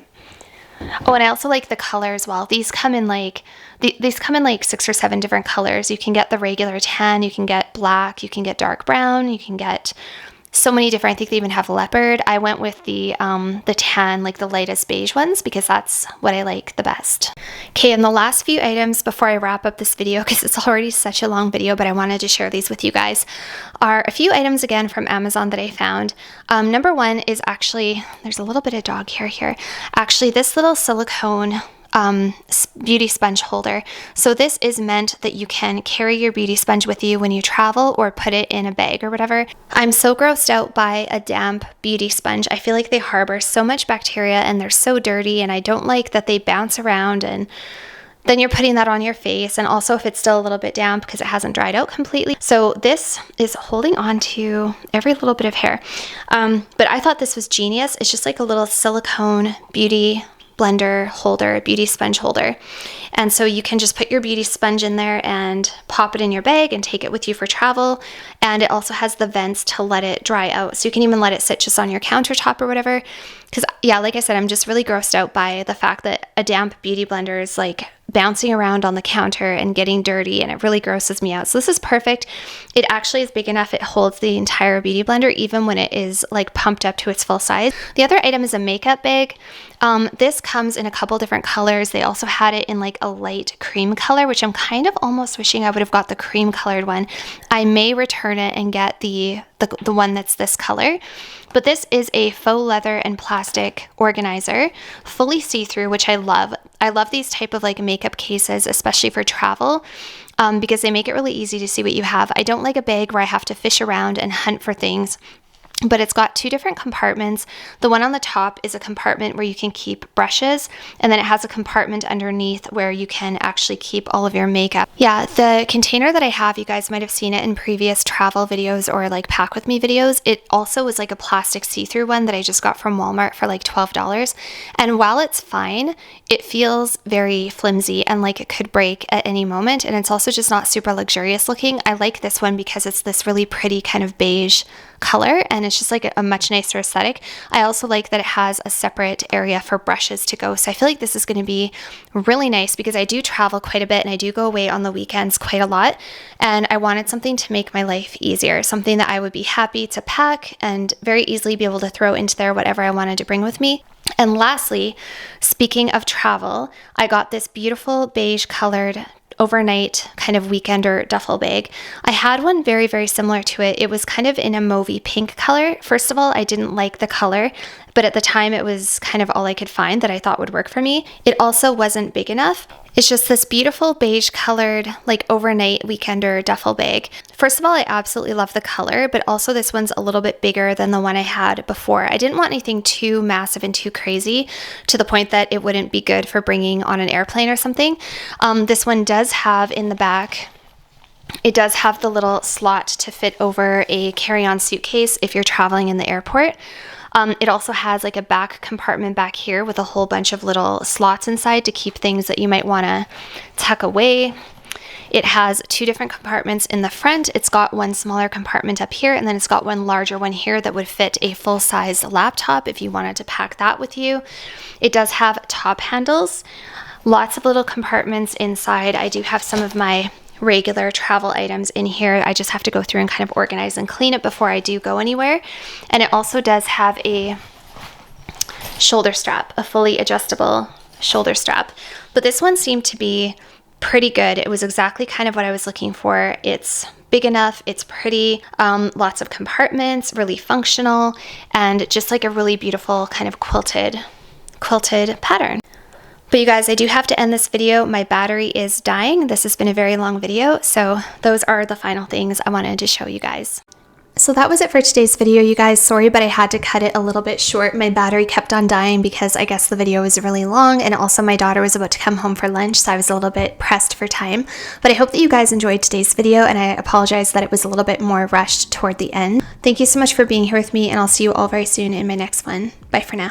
Oh, and I also like the color as well. These come in like 6 or 7 different colors. You can get the regular tan, you can get black, you can get dark brown, you can get so many different. I think they even have leopard. I went with the tan, like the lightest beige ones, because that's what I like the best. Okay, and the last few items before I wrap up this video, because it's already such a long video, but I wanted to share these with you guys, are a few items again from Amazon that I found. Number one is actually, there's a little bit of dog hair here. Actually, this little silicone beauty sponge holder. So this is meant that you can carry your beauty sponge with you when you travel or put it in a bag or whatever. I'm so grossed out by a damp beauty sponge. I feel like they harbor so much bacteria and they're so dirty, and I don't like that they bounce around and then you're putting that on your face, and also if it's still a little bit damp because it hasn't dried out completely. So this is holding on to every little bit of hair. But I thought this was genius. It's just like a little silicone beauty blender holder, beauty sponge holder. And so you can just put your beauty sponge in there and pop it in your bag and take it with you for travel. And it also has the vents to let it dry out. So you can even let it sit just on your countertop or whatever. Because yeah, like I said, I'm just really grossed out by the fact that a damp beauty blender is like bouncing around on the counter and getting dirty, and it really grosses me out. So this is perfect. It actually is big enough. It holds the entire beauty blender even when it is like pumped up to its full size. The other item is a makeup bag. This comes in a couple different colors. They also had it in like a light cream color, which I'm kind of almost wishing I would have got the cream colored one. I may return it and get the one that's this color. But this is a faux leather and plastic organizer, fully see-through, which I love. I love these type of like makeup cases, especially for travel, because they make it really easy to see what you have. I don't like a bag where I have to fish around and hunt for things. But it's got 2 different compartments. The one on the top is a compartment where you can keep brushes, and then it has a compartment underneath where you can actually keep all of your makeup. Yeah, the container that I have, you guys might have seen it in previous travel videos or like pack with me videos. It also was like a plastic see-through one that I just got from Walmart for like $12. And while it's fine, it feels very flimsy and like it could break at any moment. And it's also just not super luxurious looking. I like this one because it's this really pretty kind of beige color, and it's just like a much nicer aesthetic. I also like that it has a separate area for brushes to go. So I feel like this is going to be really nice because I do travel quite a bit and I do go away on the weekends quite a lot. And I wanted something to make my life easier, something that I would be happy to pack and very easily be able to throw into there whatever I wanted to bring with me. And lastly, speaking of travel, I got this beautiful beige colored overnight kind of weekender duffel bag. I had one very, very similar to it. It was kind of in a mauvey pink color. First of all, I didn't like the color, but at the time it was kind of all I could find that I thought would work for me. It also wasn't big enough. It's just this beautiful beige colored like overnight weekender duffel bag. First of all, I absolutely love the color, but also this one's a little bit bigger than the one I had before. I didn't want anything too massive and too crazy to the point that it wouldn't be good for bringing on an airplane or something. This one does have in the back, it does have the little slot to fit over a carry-on suitcase if you're traveling in the airport. It also has like a back compartment back here with a whole bunch of little slots inside to keep things that you might want to tuck away. It has 2 different compartments in the front. It's got one smaller compartment up here, and then it's got one larger one here that would fit a full-size laptop if you wanted to pack that with you. It does have top handles, lots of little compartments inside. I do have some of my regular travel items in here. I just have to go through and kind of organize and clean it before I do go anywhere. And it also does have a shoulder strap, a fully adjustable shoulder strap. But this one seemed to be pretty good. It was exactly kind of what I was looking for. It's big enough, it's pretty, lots of compartments, really functional, and just like a really beautiful kind of quilted pattern. But you guys, I do have to end this video. My battery is dying. This has been a very long video, so those are the final things I wanted to show you guys. So that was it for today's video, you guys. Sorry, but I had to cut it a little bit short. My battery kept on dying because I guess the video was really long, and also my daughter was about to come home for lunch, so I was a little bit pressed for time. But I hope that you guys enjoyed today's video, and I apologize that it was a little bit more rushed toward the end. Thank you so much for being here with me, and I'll see you all very soon in my next one. Bye for now.